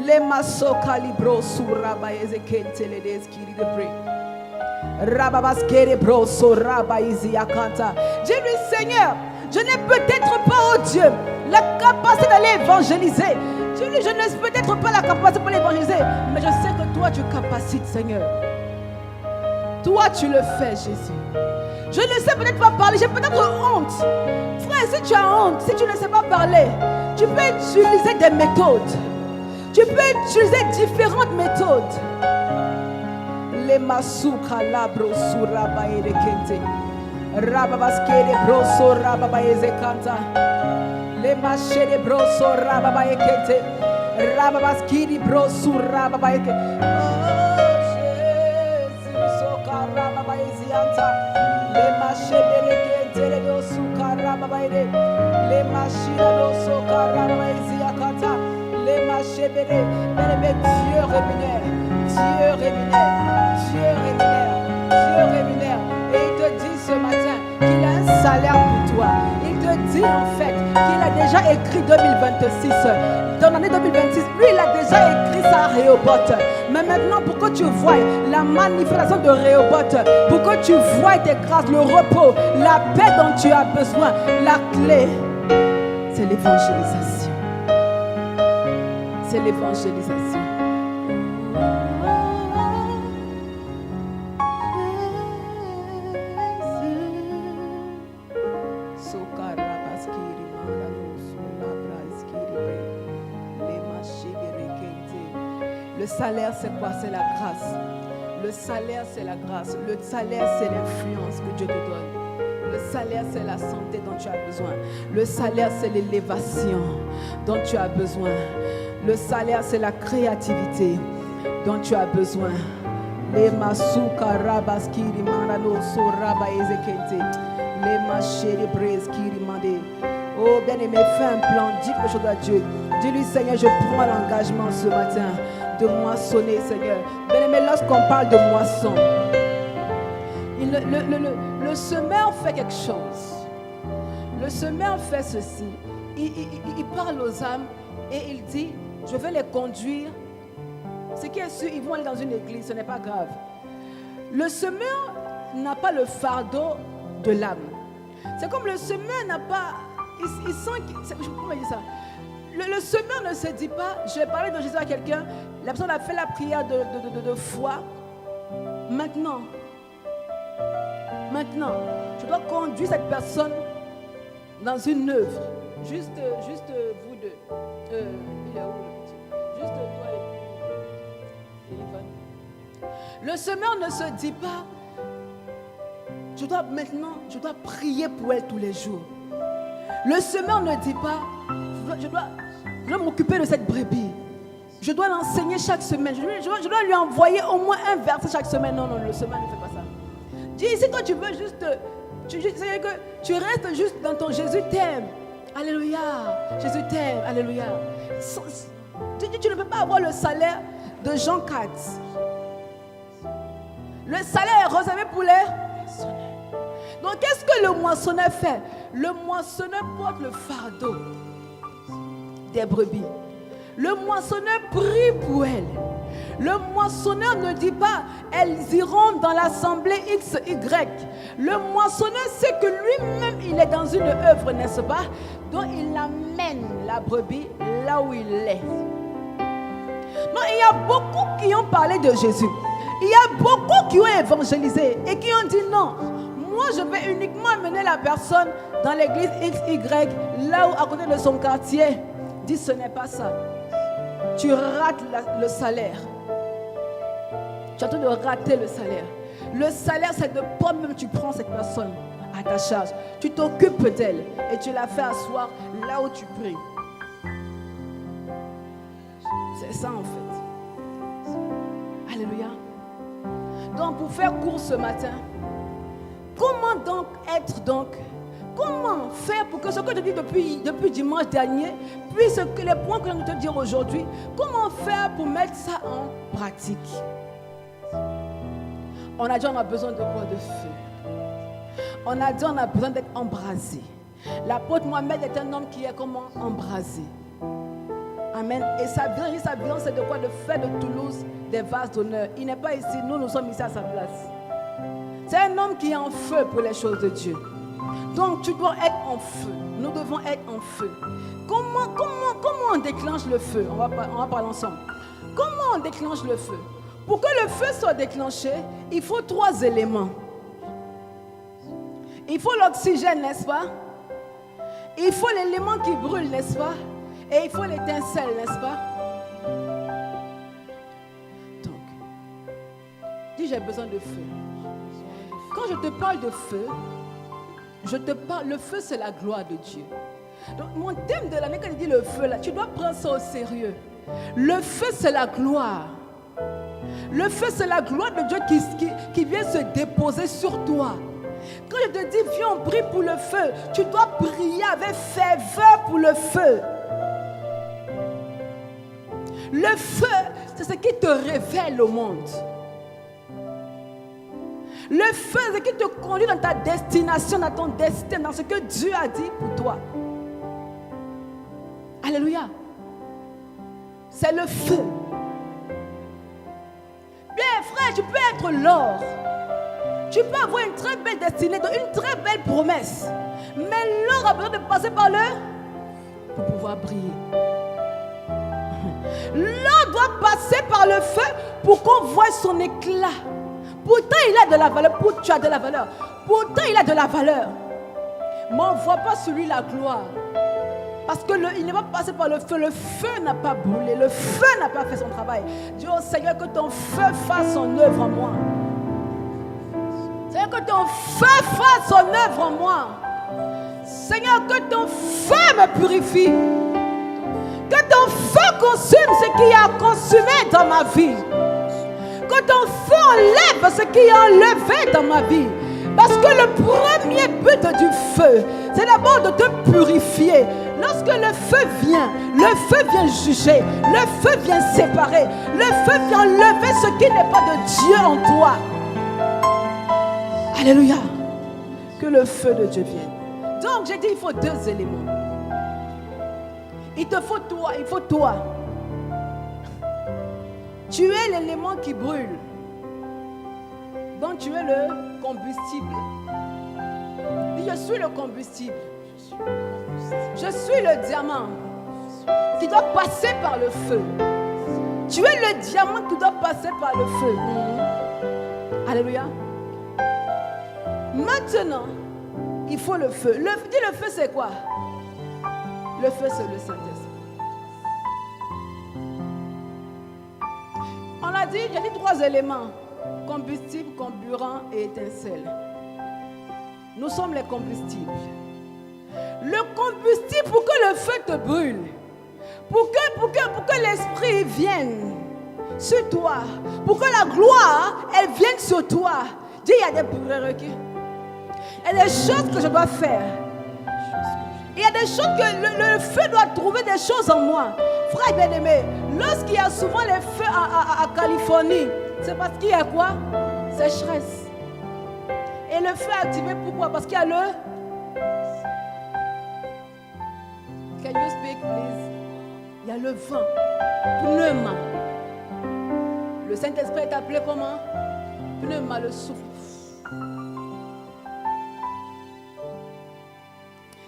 Les masso calibro suraba ezekente les deskiri de près. Rababaskere bro soraba iziakanta. Dieu lui, Seigneur, je n'ai peut-être pas, oh Dieu, la capacité d'aller évangéliser. Dieu lui, je n'ai peut-être pas la capacité pour l'évangéliser, mais je sais que toi tu capacites, Seigneur. Toi tu le fais, Jésus. Je ne sais peut-être pas parler, j'ai peut-être honte. Frère, si tu as honte, si tu ne sais pas parler, tu peux utiliser des méthodes. Tu peux utiliser différentes méthodes. Les masuka labro suraba de kente. Rababaskere broso rababaeze kanta. Les machere broso rababae kente. Rababaskiri broso rababae kente. Oh Jésus, soka rababaeze anta. Les machere kente le dosuka rababae. Les machira dosuka rababaeze akanta. Les machere bere Dieu rémunère. Dieu rémunère. Dieu rémunère. Dieu rémunère. Et il te dit ce matin qu'il a un salaire pour toi. Il te dit en fait qu'il a déjà écrit 2026. Dans l'année 2026, lui il a déjà écrit ça à Rehoboth. Mais maintenant pour que tu voies la manifestation de Rehoboth, pour que tu voies tes grâces, le repos, la paix dont tu as besoin, la clé, c'est l'évangélisation. C'est l'évangélisation. Le salaire, c'est quoi? C'est la grâce. Le salaire, c'est la grâce. Le salaire, c'est l'influence que Dieu te donne. Le salaire, c'est la santé dont tu as besoin. Le salaire, c'est l'élévation dont tu as besoin. Le salaire, c'est la créativité dont tu as besoin. Les masuka rabaskiri manano soraba ezekente. Les macheri breskiri mande. Oh bien-aimé, fais un plan, dis quelque chose à Dieu. Dis-lui, Seigneur, je prends l'engagement ce matin de moissonner, Seigneur. Bien-aimé, lorsqu'on parle de moisson, le semeur fait quelque chose. Le semeur fait ceci. Il parle aux âmes et il dit, je vais les conduire. Ce qui est sûr, ils vont aller dans une église, ce n'est pas grave. Le semeur n'a pas le fardeau de l'âme. C'est comme le semeur n'a pas... Il sent... Comment dire ça? Le semeur ne se dit pas, je vais parler de Jésus à quelqu'un, la personne a fait la prière de foi. Maintenant, je dois conduire cette personne dans une œuvre. Juste vous deux. Il est où le petit? Juste toi et Le semeur ne se dit pas, je dois prier pour elle tous les jours. Le semeur ne dit pas, je dois m'occuper de cette brebis. Je dois l'enseigner chaque semaine. Je dois lui envoyer au moins un verset chaque semaine. Non, le semeur ne fait pas ça. Dis, si toi tu veux juste, c'est-à-dire que tu restes juste dans ton Jésus t'aime. Alléluia. Jésus t'aime. Alléluia. Tu ne peux pas avoir le salaire de Jean 4. Le salaire est réservé pour les moissonneurs. Donc qu'est-ce que le moissonneur fait? Le moissonneur porte le fardeau des brebis. Le moissonneur prie pour elles. Le moissonneur ne dit pas, elles iront dans l'assemblée XY. Le moissonneur sait que lui-même, il est dans une œuvre, n'est-ce pas? Donc il amène la brebis là où il est. Non, il y a beaucoup qui ont parlé de Jésus. Il y a beaucoup qui ont évangélisé et qui ont dit non. Moi, je vais uniquement amener la personne dans l'église XY, là où à côté de son quartier. Dis, ce n'est pas ça. Tu rates le salaire. Tu es en train de rater le salaire. Le salaire, c'est de toi-même, tu prends cette personne à ta charge. Tu t'occupes d'elle et tu la fais asseoir là où tu pries. C'est ça en fait. Alléluia. Donc pour faire court ce matin, comment donc être donc? Comment faire pour que ce que je dis depuis dimanche dernier, puis les points que je viens de te dire aujourd'hui, comment faire pour mettre ça en pratique? On a dit on a besoin de quoi? De feu. On a dit on a besoin d'être embrasé. L'apôtre Mohamed est un homme qui est comment? Embrasé. Amen. Et sa vision, c'est de quoi? De faire de Toulouse des vases d'honneur. Il n'est pas ici, nous sommes ici à sa place. C'est un homme qui est en feu pour les choses de Dieu. Donc tu dois être en feu. Nous devons être en feu. Comment on déclenche le feu? On va parler ensemble. Comment on déclenche le feu? Pour que le feu soit déclenché, il faut 3 éléments. Il faut l'oxygène, n'est-ce pas? Il faut l'élément qui brûle, n'est-ce pas? Et il faut l'étincelle, n'est-ce pas? Donc, dis j'ai besoin de feu. Quand je te parle de feu, le feu c'est la gloire de Dieu. Donc mon thème de l'année, quand je dis le feu là, tu dois prendre ça au sérieux. Le feu c'est la gloire. Le feu c'est la gloire de Dieu qui vient se déposer sur toi. Quand je te dis viens on prie pour le feu, tu dois prier avec ferveur pour le feu. Le feu c'est ce qui te révèle au monde. Le feu, c'est ce qui te conduit dans ta destination, dans ton destin, dans ce que Dieu a dit pour toi. Alléluia. C'est le feu. Bien, frère, tu peux être l'or. Tu peux avoir une très belle destinée, une très belle promesse. Mais l'or a besoin de passer par le feu pour pouvoir briller. L'or doit passer par le feu pour qu'on voie son éclat. Pourtant, il a de la valeur. Tu as de la valeur. Pourtant, il a de la valeur. Mais on ne voit pas sur lui la gloire. Parce qu'il n'est pas passé par le feu. Le feu n'a pas brûlé. Le feu n'a pas fait son travail. Dieu, oh Seigneur, que ton feu fasse son œuvre en moi. Seigneur, que ton feu fasse son œuvre en moi. Seigneur, que ton feu me purifie. Que ton feu consume ce qui a consumé dans ma vie. Que ton feu enlève ce qui est enlevé dans ma vie. Parce que le premier but du feu, c'est d'abord de te purifier. Lorsque le feu vient juger, le feu vient séparer, le feu vient enlever ce qui n'est pas de Dieu en toi. Alléluia. Que le feu de Dieu vienne. Donc j'ai dit il faut 2 éléments. Il te faut toi. Tu es l'élément qui brûle. Donc tu es le combustible. Dis, je suis le combustible. Je suis le diamant qui doit passer par le feu. Tu es le diamant qui doit passer par le feu. Alléluia. Maintenant, il faut le feu. Dis le feu c'est quoi? Le feu c'est le Saint-Esprit. On a dit, j'ai dit 3 éléments. combustible, comburant et étincelle. Nous sommes les combustibles. Le combustible pour que le feu te brûle, pour que l'esprit vienne sur toi, pour que la gloire, elle vienne sur toi. Dis, il y a des prérequis. Il y a des choses que je dois faire. Il y a des choses que le feu doit trouver des choses en moi. Frère bien-aimé, lorsqu'il y a souvent les feux à Californie, c'est parce qu'il y a quoi? Sécheresse. Et le feu est activé pourquoi? Parce qu'il y a le... Can you speak, please? Il y a le vent, pneuma. Le Saint-Esprit est appelé comment? Pneuma, le souffle.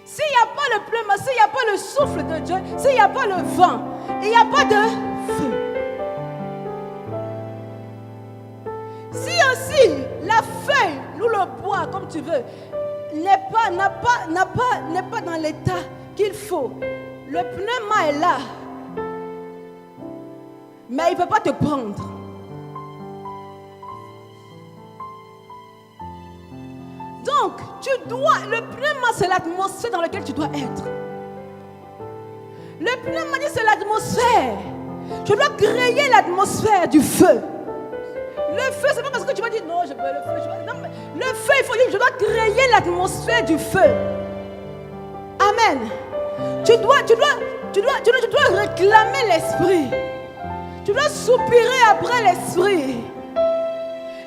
S'il n'y a pas le pneuma, s'il n'y a pas le souffle de Dieu, s'il n'y a pas le vent, il n'y a pas de feu. Si aussi la feuille ou le bois, comme tu veux, n'est pas dans l'état qu'il faut, le pneuma est là, mais il ne peut pas te prendre. Donc, le pneuma, c'est l'atmosphère dans laquelle tu dois être. Le pneuma, c'est l'atmosphère. Je dois créer l'atmosphère du feu. Le feu, c'est pas parce que tu vas dire non, je veux le feu. Non, le feu, il faut dire, je dois créer l'atmosphère du feu. Amen. Tu dois réclamer l'esprit. Tu dois soupirer après l'esprit.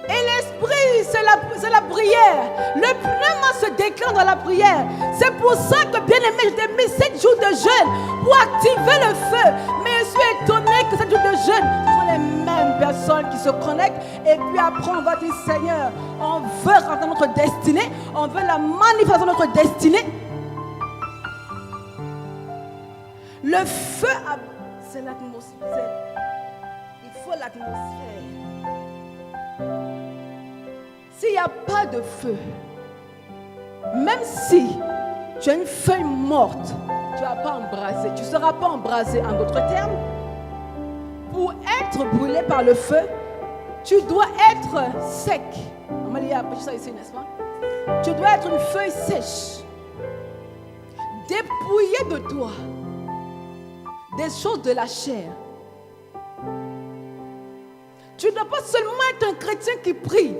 Et l'esprit, c'est la prière. Le pneuma se déclenche dans la prière. C'est pour ça que, bien aimé, je t'ai mis 7 jours de jeûne pour activer le feu. Mais je suis étonné que 7 jours de jeûne, ce sont les mêmes personnes qui se connectent. Et puis après, on va dire, Seigneur, on veut rentrer dans notre destinée. On veut la manifestation de notre destinée. Le feu, c'est l'atmosphère. Il faut l'atmosphère. S'il n'y a pas de feu, même si tu as une feuille morte, tu ne vas pas embraser. Tu ne seras pas embrasé. En d'autres termes, pour être brûlé par le feu, tu dois être sec. On m'a dit ça ici, n'est-ce pas? Tu dois être une feuille sèche, dépouillée de toi, des choses de la chair. Tu ne dois pas seulement être un chrétien qui prie,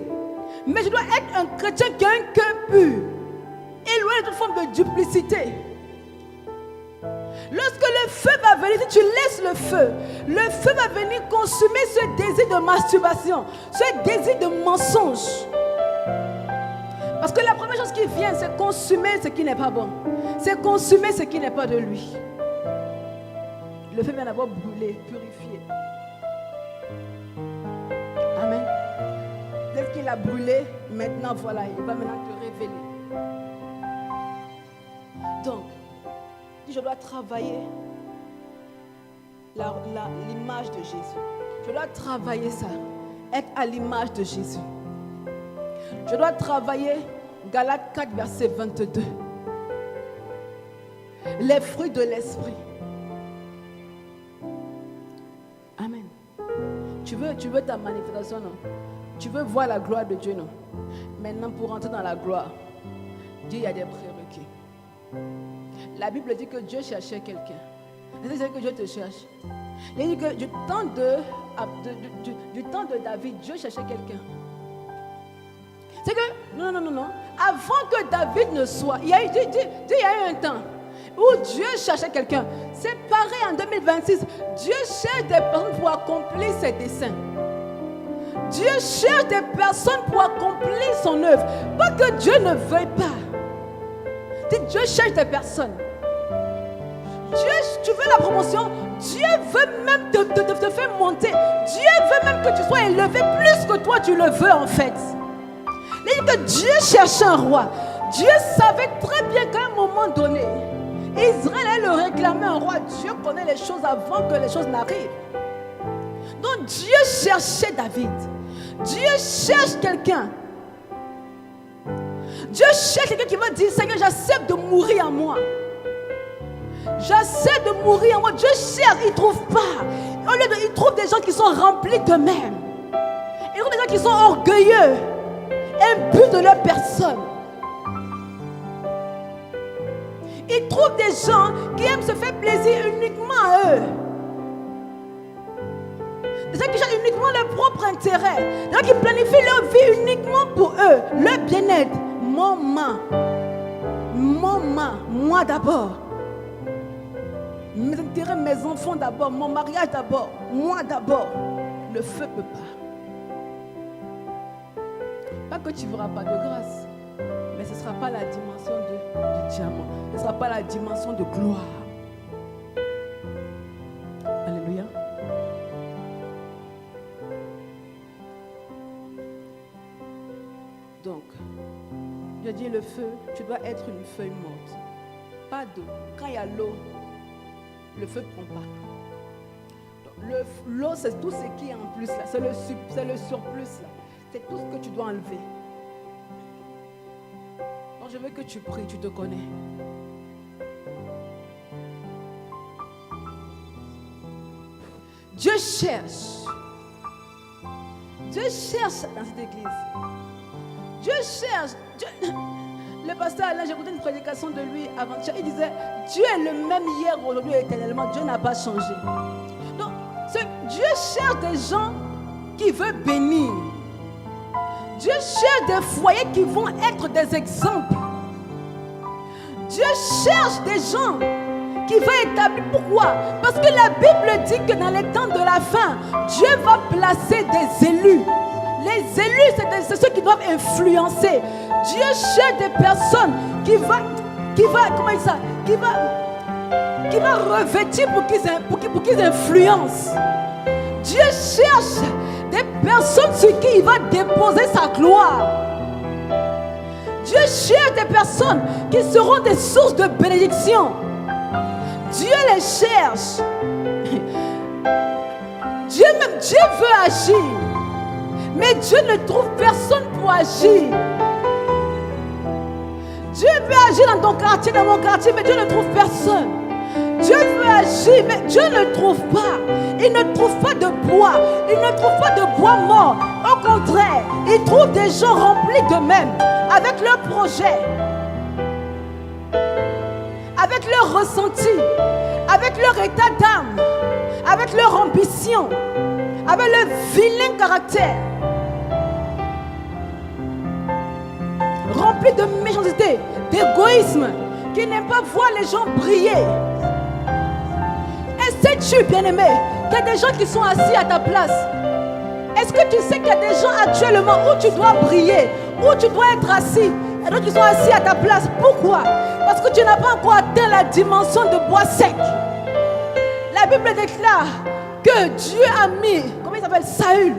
mais je dois être un chrétien qui a un cœur pur, éloigné de toute forme de duplicité. Lorsque le feu va venir, si tu laisses le feu va venir consumer ce désir de masturbation, ce désir de mensonge. Parce que la première chose qui vient, c'est consumer ce qui n'est pas bon. C'est consumer ce qui n'est pas de lui. Le feu vient d'abord brûler, purifier. Amen. Dès qu'il a brûlé, maintenant voilà, il va maintenant te révéler. Donc, je dois travailler l'image de Jésus. Je dois travailler ça, être à l'image de Jésus. Je dois travailler Galates 4, verset 22. Les fruits de l'esprit. Amen. Tu veux ta manifestation, non? Tu veux voir la gloire de Dieu, non? Maintenant, pour entrer dans la gloire, Dieu, il y a des prérequis. La Bible dit que Dieu cherchait quelqu'un. C'est que Dieu te cherche. Il dit que du temps de David, Dieu cherchait quelqu'un. C'est que, non. Avant que David ne soit, il y a eu un temps où Dieu cherchait quelqu'un. C'est pareil en 2026. Dieu cherche des personnes pour accomplir ses desseins. Dieu cherche des personnes pour accomplir son œuvre. Pas que Dieu ne veuille pas. Dieu cherche des personnes. Dieu, tu veux la promotion, Dieu veut même te faire monter. Dieu veut même que tu sois élevé plus que toi tu le veux en fait. Il dit que Dieu cherchait un roi. Dieu savait très bien qu'à un moment donné, Israël allait le réclamer un roi. Dieu connaît les choses avant que les choses n'arrivent. Donc Dieu cherchait David. Dieu cherche quelqu'un. Dieu cherche quelqu'un qui va dire, Seigneur, j'accepte de mourir en moi. J'accepte de mourir en moi. Dieu cherche, il ne trouve pas. Il trouve des gens qui sont remplis d'eux-mêmes. Il sont des gens qui sont orgueilleux, imbus de leur personne. Ils trouvent des gens qui aiment se faire plaisir uniquement à eux. Des gens qui cherchent uniquement leur propre intérêt. Des gens qui planifient leur vie uniquement pour eux. Leur bien-être. Moi d'abord. Mes intérêts, mes enfants d'abord. Mon mariage d'abord. Moi d'abord. Le feu ne peut pas. Pas que tu ne verras pas de grâce. Mais ce ne sera pas la dimension du diamant. Ce ne sera pas la dimension de gloire. Alléluia. Donc, je dis le feu, tu dois être une feuille morte. Pas d'eau. Quand il y a l'eau, le feu ne prend pas. L'eau, c'est tout ce qui est en plus là. C'est le surplus là. C'est tout ce que tu dois enlever. Donc je veux que tu pries, tu te connais. Dieu cherche dans cette église. Dieu cherche. Le pasteur Alain, j'ai écouté une prédication de lui avant-hier. Il disait, Dieu est le même hier, aujourd'hui et éternellement. Dieu n'a pas changé. Donc, Dieu cherche des gens qui veulent bénir. Dieu cherche des foyers qui vont être des exemples. Dieu cherche des gens qui veulent établir. Pourquoi? Parce que la Bible dit que dans les temps de la fin, Dieu va placer des élus. Les élus, c'est ceux qui doivent influencer. Dieu cherche des personnes qui va revêtir pour qu'ils influencent. Dieu cherche des personnes sur qui il va déposer sa gloire. Dieu cherche des personnes qui seront des sources de bénédiction. Dieu les cherche. Dieu veut agir. Mais Dieu ne trouve personne pour agir. Dieu veut agir dans ton quartier, dans mon quartier, mais Dieu ne trouve personne. Dieu veut agir, mais Dieu ne trouve pas. Il ne trouve pas de bois. Il ne trouve pas de bois mort. Au contraire, il trouve des gens remplis d'eux-mêmes, avec leurs projets, avec leurs ressentis, avec leur état d'âme, avec leur ambition, avec leur vilain caractère, remplis de méchanceté, d'égoïsme, qui n'aiment pas voir les gens briller. Et sais-tu, bien-aimé, qu'il y a des gens qui sont assis à ta place? Est-ce que tu sais qu'il y a des gens actuellement où tu dois briller, où tu dois être assis, et d'autres qui sont assis à ta place? Pourquoi? Parce que tu n'as pas encore atteint la dimension de bois sec. La Bible déclare que Dieu a mis, comment il s'appelle, Saül,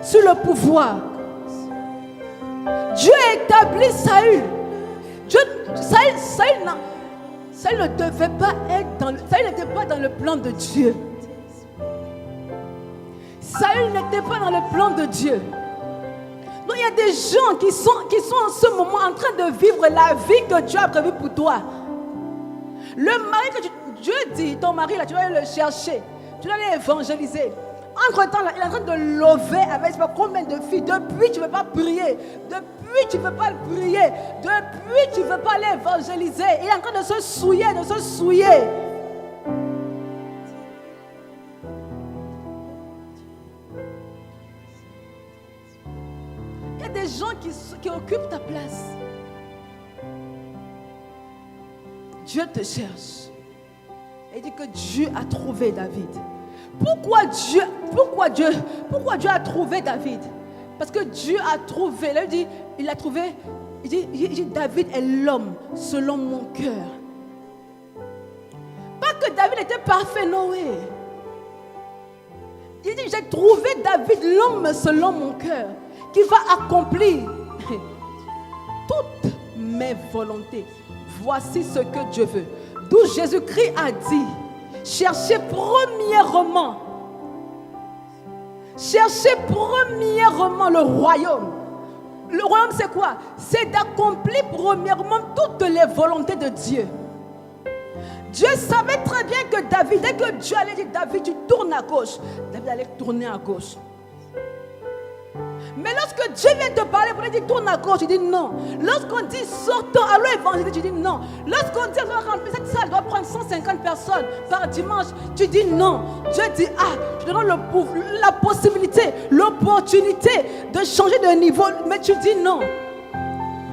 sur le pouvoir. Dieu a établi Saül. Saül ne devait pas être Saül n'était pas dans le plan de Dieu. Saül n'était pas dans le plan de Dieu. Donc il y a des gens qui sont en ce moment en train de vivre la vie que Dieu a prévue pour toi. Le mari que Dieu dit, ton mari là, tu vas aller le chercher, tu vas aller évangéliser. Entre-temps, là, il est en train de lever avec je ne sais pas combien de filles. Depuis, tu ne veux pas prier. Depuis, tu ne veux pas prier. Depuis, tu ne veux pas aller évangéliser. Il est en train de se souiller, Il y a des gens qui occupent ta place. Dieu te cherche. Il dit que Dieu a trouvé David. Pourquoi Dieu a trouvé David? Parce que Dieu a trouvé. Là, il dit David est l'homme selon mon cœur. Pas que David était parfait, Noé. Il dit j'ai trouvé David l'homme selon mon cœur, qui va accomplir toutes mes volontés. Voici ce que Dieu veut. D'où Jésus-Christ a dit, cherchez premièrement le royaume. Le royaume, c'est quoi? C'est d'accomplir premièrement toutes les volontés de Dieu. Dieu savait très bien que David, dès que Dieu allait dire David, tu tournes à gauche, David allait tourner à gauche. Mais lorsque Dieu vient te parler pour te dire tourne à gauche, tu dis non. Lorsqu'on dit sortons, allons évangéliser, tu dis non. Lorsqu'on dit on doit remplir cette salle, doit prendre 150 personnes par dimanche, tu dis non. Dieu dit je te donne la possibilité, l'opportunité de changer de niveau, mais tu dis non.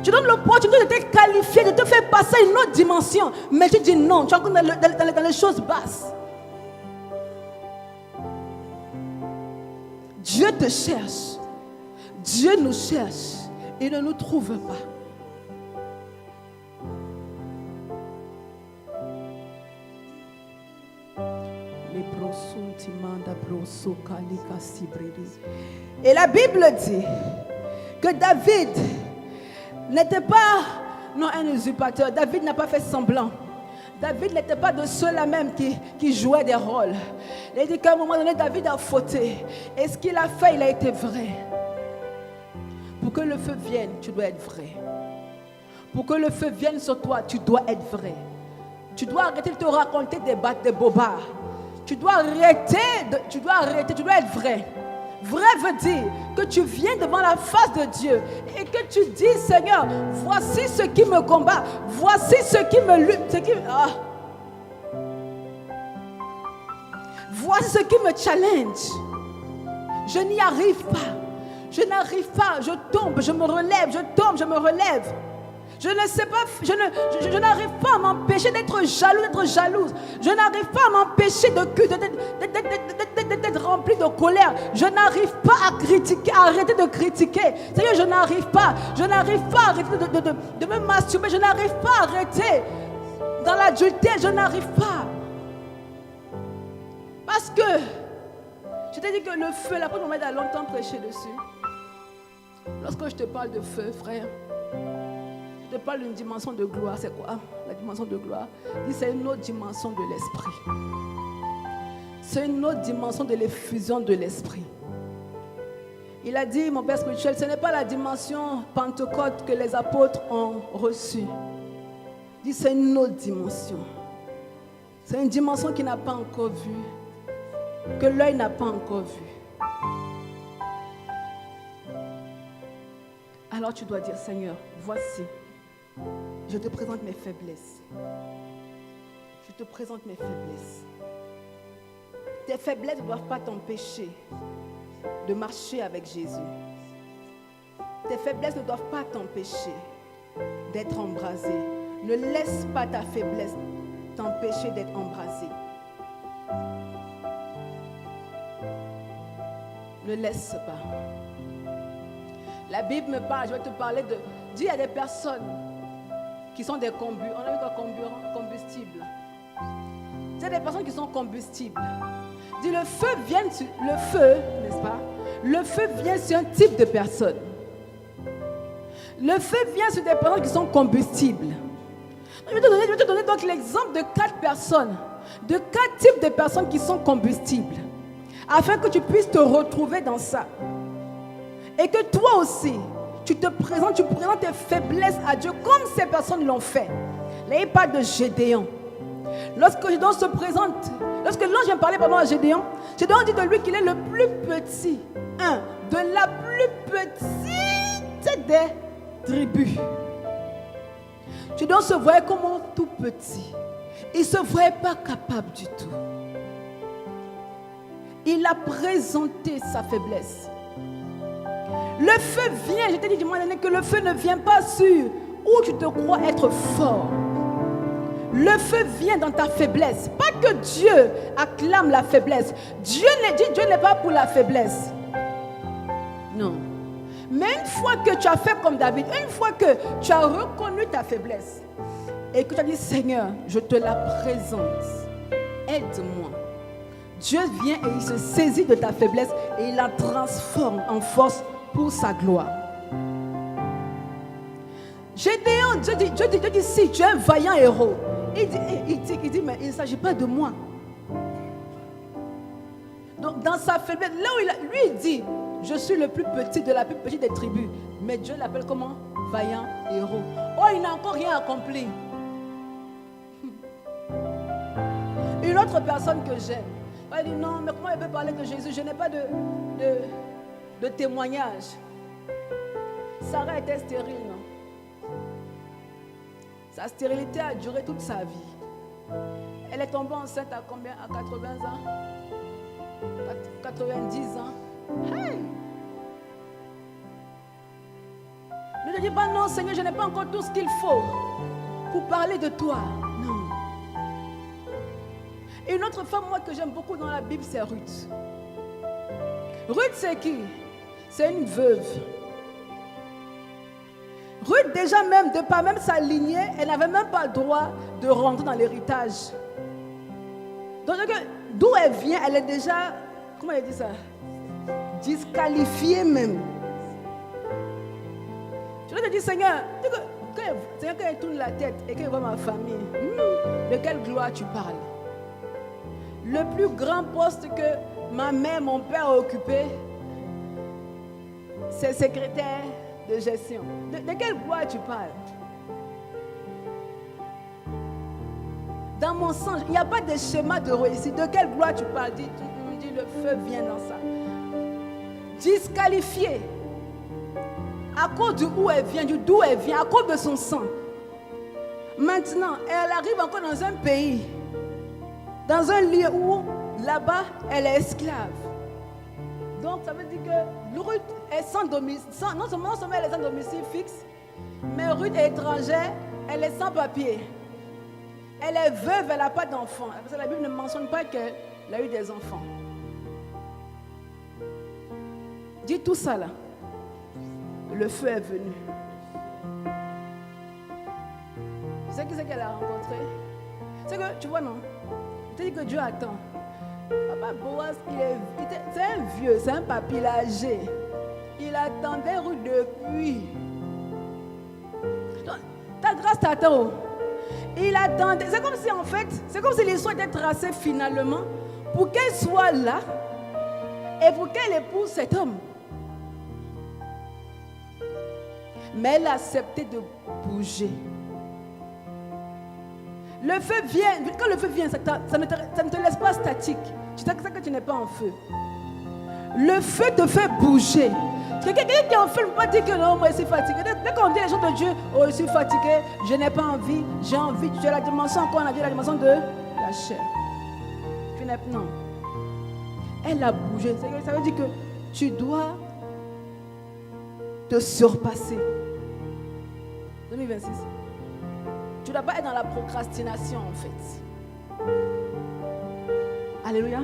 Tu donnes l'opportunité de te qualifier, de te faire passer à une autre dimension, mais tu dis non. Tu es encore dans les choses basses. Dieu te cherche. Dieu nous cherche et ne nous trouve pas. Et la Bible dit que David n'était pas un usurpateur. David n'a pas fait semblant. David n'était pas de ceux-là même qui jouaient des rôles. Il dit qu'à un moment donné, David a fauté. Et ce qu'il a fait, il a été vrai. Pour que le feu vienne, tu dois être vrai. Pour que le feu vienne sur toi, tu dois être vrai. Tu dois arrêter de te raconter des bobards. Tu dois arrêter, tu dois être vrai. Vrai veut dire que tu viens devant la face de Dieu et que tu dis, Seigneur, voici ce qui me combat, voici ce qui me lutte, voici ce qui me challenge. Je n'y arrive pas. Je n'arrive pas, je tombe, je me relève, je tombe, je me relève. Je ne sais pas, je n'arrive pas à m'empêcher d'être jaloux, d'être jalouse. Je n'arrive pas à m'empêcher d'être rempli de colère. Je n'arrive pas à critiquer, à arrêter de critiquer. Seigneur, je n'arrive pas à arrêter de me masturber. Je n'arrive pas à arrêter dans l'adultère. Je n'arrive pas. Parce que je t'ai dit que le feu, la première fois, on m'a longtemps prêché dessus. Lorsque je te parle de feu, frère, je te parle d'une dimension de gloire. C'est quoi la dimension de gloire? C'est une autre dimension de l'esprit. C'est une autre dimension de l'effusion de l'esprit. Il a dit, mon Père spirituel, ce n'est pas la dimension Pentecôte que les apôtres ont reçue. Il dit, c'est une autre dimension. C'est une dimension qu'il n'a pas encore vue, que l'œil n'a pas encore vue. Alors tu dois dire, Seigneur, voici, je te présente mes faiblesses. Je te présente mes faiblesses. Tes faiblesses ne doivent pas t'empêcher de marcher avec Jésus. Tes faiblesses ne doivent pas t'empêcher d'être embrasé. Ne laisse pas ta faiblesse t'empêcher d'être embrasé. Ne laisse pas. La Bible me parle, je vais te parler de... Dis, il y a des personnes qui sont des combustibles. On a vu quoi, combustible. Il y a des personnes qui sont combustibles. Dis, le feu vient sur... Le feu, n'est-ce pas? Le feu vient sur un type de personne. Le feu vient sur des personnes qui sont combustibles. Je vais te donner donc l'exemple de 4 personnes. De 4 types de personnes qui sont combustibles. Afin que tu puisses te retrouver dans ça. Et que toi aussi, tu présentes tes faiblesses à Dieu comme ces personnes l'ont fait. Là, il parle de Gédéon. Lorsque Gédéon se présente, lorsque l'ange vient parler à Gédéon, Gédéon dit de lui qu'il est le plus petit, de la plus petite des tribus. Gédéon se voyait comme un tout petit. Il ne se voyait pas capable du tout. Il a présenté sa faiblesse. Le feu vient, je t'ai dit du moment donné que le feu ne vient pas sur où tu te crois être fort. Le feu vient dans ta faiblesse. Pas que Dieu acclame la faiblesse. Dieu n'est pas pour la faiblesse. Non. Mais une fois que tu as fait comme David, une fois que tu as reconnu ta faiblesse et que tu as dit, Seigneur, je te la présente, aide-moi. Dieu vient et il se saisit de ta faiblesse et il la transforme en force pour sa gloire. Gédéon, Dieu dit, si tu es un vaillant héros, il dit, mais il ne s'agit pas de moi. Donc dans sa faiblesse, là où lui il dit, je suis le plus petit de la plus petite des tribus, mais Dieu l'appelle comment? Vaillant héros. Oh, il n'a encore rien accompli. Une autre personne que j'aime, elle dit, non, mais comment elle peut parler de Jésus? Je n'ai pas de témoignage. Sarah était stérile, non? Sa stérilité a duré toute sa vie. Elle est tombée enceinte à combien? À 80 ans? 90 ans? Hey! Ne te dis pas non, Seigneur, je n'ai pas encore tout ce qu'il faut pour parler de toi. Non. Et une autre femme, moi, que j'aime beaucoup dans la Bible, c'est Ruth. Ruth, c'est qui? C'est une veuve. Ruth, déjà même, de par même sa lignée, elle n'avait même pas le droit de rentrer dans l'héritage. Donc, d'où elle vient, elle est déjà, comment elle dit ça? Disqualifiée même. Je vais te dire, Seigneur, quand elle tourne la tête et qu'elle voit ma famille, de quelle gloire tu parles? Le plus grand poste que ma mère, mon père ont occupé, c'est secrétaire de gestion. De quelle gloire tu parles? Dans mon sens, il n'y a pas de schéma de réussite. De quelle gloire tu parles? Dis, le feu vient dans ça. Disqualifiée. À cause d'où elle vient, d'où elle vient, à cause de son sang. Maintenant, elle arrive encore dans un pays, dans un lieu où, là-bas, elle est esclave. Donc, ça veut dire que Ruth est sans domicile. Non seulement elle est sans domicile fixe, mais Ruth est étrangère, elle est sans papier. Elle est veuve, elle n'a pas d'enfant. Parce que la Bible ne mentionne pas qu'elle a eu des enfants. Dis tout ça là. Le feu est venu. Tu sais qui c'est qu'elle a rencontré? C'est que, tu vois, non? Je te dis que Dieu attend. Papa Boaz, c'est un vieux, c'est un papy, il est âgé. Il attendait Ruth depuis. Donc, ta grâce t'attend. Il attendait. C'est comme si, en fait, c'est comme si l'histoire était tracée finalement pour qu'elle soit là et pour qu'elle épouse cet homme. Mais elle a accepté de bouger. Le feu vient, quand le feu vient, ça ne te laisse pas statique. Tu sais que tu n'es pas en feu. Le feu te fait bouger. Quelqu'un qui est en feu ne peut pas dire que non, moi je suis fatigué. Dès qu'on dit les choses de Dieu, oh je suis fatigué, je n'ai pas envie, j'ai envie. Tu as la dimension, encore on a dit la dimension de la chair. Non. Elle a bougé. Ça veut dire que tu dois te surpasser. 2026. Tu ne dois pas être dans la procrastination en fait. Alléluia.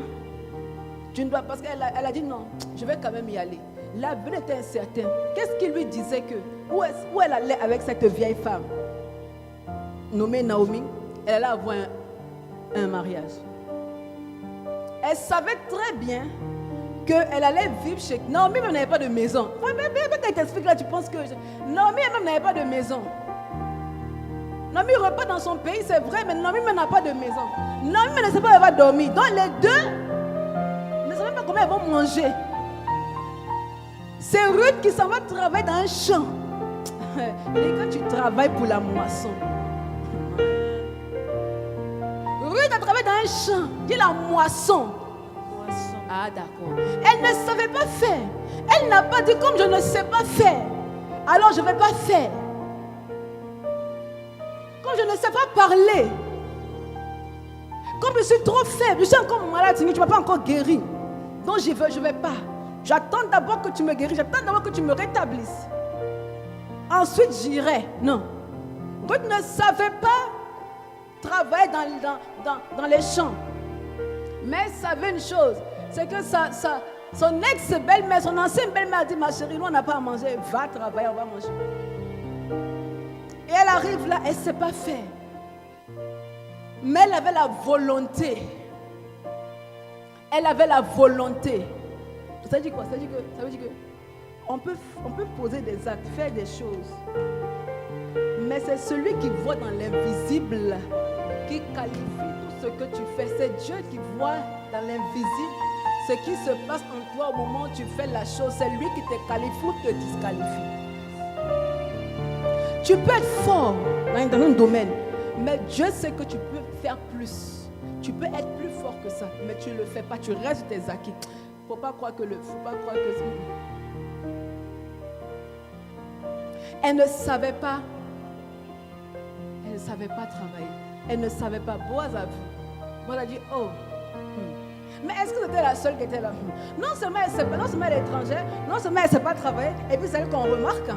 Tu ne dois, parce qu'elle a dit non, je vais quand même y aller. L'avenir était incertain. Qu'est-ce qu'il lui disait que où elle allait avec cette vieille femme nommée Naomi? Elle allait avoir un mariage. Elle savait très bien qu'elle allait vivre chez Naomi, même n'avait pas de maison. Quand elle t'explique là, tu penses que Naomi même n'avait pas de maison. Naomi repart dans son pays, c'est vrai, mais Naomi même n'a pas de maison. Naomi ne sait pas où elle va dormir. Donc les deux ne savent même pas comment elles vont manger. C'est Ruth qui s'en va travailler dans un champ. Et quand tu travailles pour la moisson, Ruth a travaillé dans un champ. Dis la moisson. Ah d'accord. Elle ne savait pas faire. Elle n'a pas dit comme je ne sais pas faire, alors je ne vais pas faire. Comme je ne sais pas parler, comme je suis trop faible, je suis encore malade, tu ne m'as pas encore guéri. Donc je ne vais pas. J'attends d'abord que tu me guérisses, j'attends d'abord que tu me rétablisses. Ensuite j'irai. Non. Ruth ne savait pas travailler dans les champs. Mais elle savait une chose, c'est que son ex-belle-mère, son ancienne belle-mère a dit, ma chérie, nous on n'a pas à manger, va travailler, on va manger. Et elle arrive là, elle ne sait pas faire. Mais elle avait la volonté. Elle avait la volonté. Ça veut dire quoi? Ça veut dire que on peut poser des actes, faire des choses. Mais c'est celui qui voit dans l'invisible qui qualifie tout ce que tu fais. C'est Dieu qui voit dans l'invisible ce qui se passe en toi au moment où tu fais la chose. C'est lui qui te qualifie ou te disqualifie. Tu peux être fort dans un domaine, mais Dieu sait que tu peux faire plus. Tu peux être plus fort que ça, mais tu ne le fais pas. Tu restes tes acquis. Il ne faut pas croire que Elle ne savait pas. Elle ne savait pas travailler. Elle ne savait pas. Boaz a vu. Boaz a dit, oh. Mais est-ce que c'était la seule qui était là? Non seulement elle est étrangère, non seulement elle ne sait pas travailler, et puis c'est elle qu'on remarque.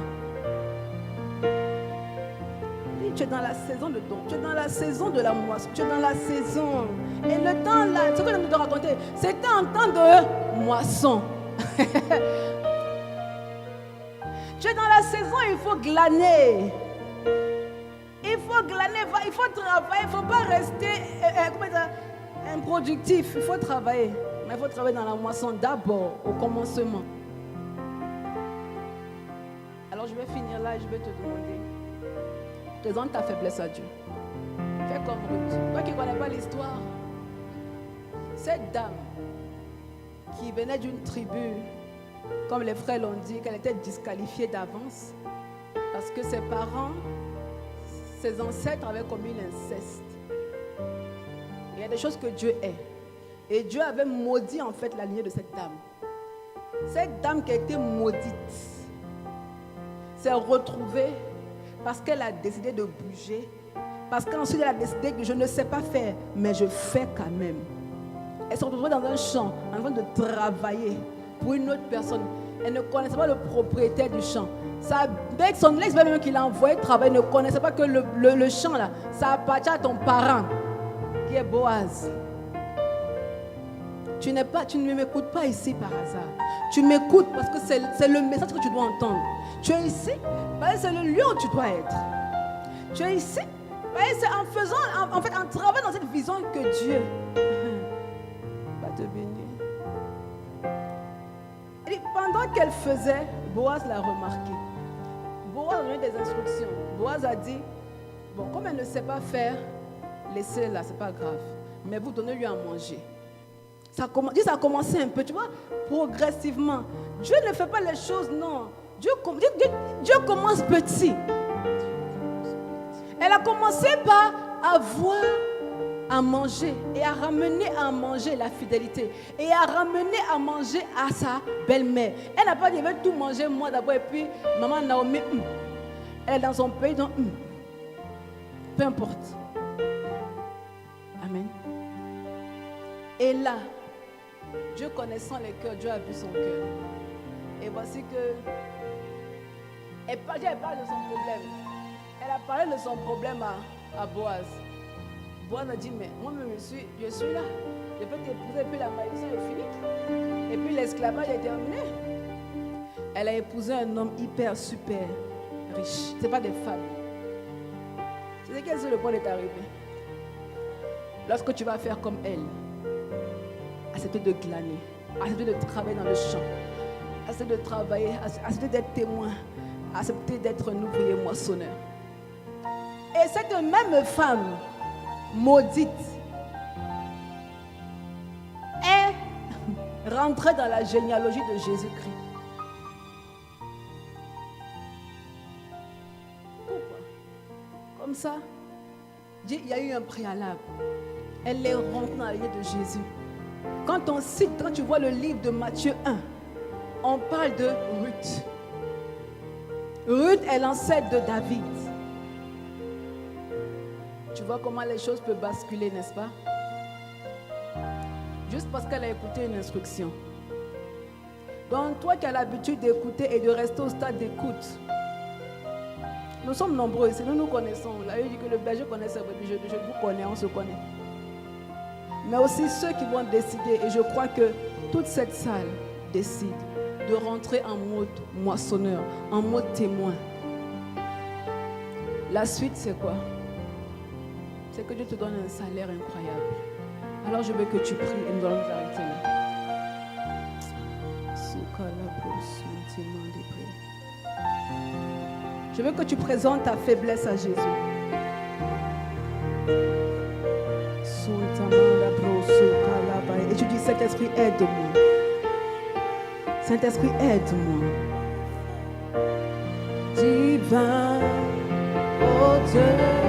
Tu es dans la saison de don, tu es dans la saison de la moisson, tu es dans la saison. Et le temps là, ce que je viens de te raconter, c'était un temps de moisson. Tu es dans la saison, il faut glaner. Il faut glaner, il faut travailler, il ne faut pas rester improductif. Il faut travailler. Mais il faut travailler dans la moisson d'abord, au commencement. Alors je vais finir là et je vais te demander. Présente ta faiblesse à Dieu. Fais comme Ruth. Toi qui ne connais pas l'histoire, cette dame qui venait d'une tribu, comme les frères l'ont dit, qu'elle était disqualifiée d'avance parce que ses parents, ses ancêtres avaient commis l'inceste. Il y a des choses que Dieu est. Et Dieu avait maudit en fait la lignée de cette dame. Cette dame qui a été maudite s'est retrouvée parce qu'elle a décidé de bouger, parce qu'ensuite elle a décidé que je ne sais pas faire, mais je fais quand même. Elle s'est retrouvée dans un champ en train de travailler pour une autre personne. Elle ne connaissait pas le propriétaire du champ. Son ex-belle-mère qui l'a envoyé travailler ne connaissait pas que le champ là, ça appartient à ton parent, qui est Boaz. Tu ne m'écoutes pas ici par hasard. Tu m'écoutes parce que c'est le message que tu dois entendre. Tu es ici parce que c'est le lieu où tu dois être. Tu es ici parce que c'est en travaillant dans cette vision que Dieu va te bénir. Et pendant qu'elle faisait, Boaz l'a remarqué. Boaz a donné des instructions. Boaz a dit, bon, comme elle ne sait pas faire, laissez-la, c'est pas grave. Mais vous donnez-lui à manger. Ça a commencé un peu, tu vois, progressivement. Dieu ne fait pas les choses, non. Dieu commence petit. Elle a commencé par avoir à manger et à ramener à manger la fidélité et à ramener à manger à sa belle-mère. Elle n'a pas dit, je vais tout manger moi d'abord et puis maman Naomi, elle est dans son pays, donc peu importe. Amen. Et là, Dieu connaissant les cœurs, Dieu a vu son cœur. Et voici que elle parle de son problème. Elle a parlé de son problème à Boaz. Boaz a dit, mais moi-même je suis là. Je peux t'épouser et puis la malédiction est finie. Et puis l'esclavage est terminé. Elle a épousé un homme hyper, super riche. Ce n'est pas des femmes. Tu sais quel est le point de t'arriver? Lorsque tu vas faire comme elle, accepter de glaner, accepter de travailler dans le champ, accepter de travailler, accepter d'être témoin, accepter d'être un ouvrier moissonneur. Et cette même femme maudite est rentrée dans la généalogie de Jésus-Christ. Pourquoi? Comme ça, il y a eu un préalable. Elle est rentrée dans la lignée de Jésus. Quand tu vois le livre de Matthieu 1, on parle de Ruth. Ruth est l'ancêtre de David. Tu vois comment les choses peuvent basculer, n'est-ce pas? Juste parce qu'elle a écouté une instruction. Donc toi qui as l'habitude d'écouter et de rester au stade d'écoute, nous sommes nombreux ici, nous nous connaissons. Là, il dit que le berger connaît sa brebis, je vous connais, on se connaît. Mais aussi ceux qui vont décider, et je crois que toute cette salle décide de rentrer en mode moissonneur, en mode témoin. La suite, c'est quoi? C'est que Dieu te donne un salaire incroyable. Alors je veux que tu pries et nous allons nous arrêter là. Je veux que tu présentes ta faiblesse à Jésus. Et tu dis, Saint-Esprit, aide-moi. Saint-Esprit, aide-moi. Divin, oh Dieu.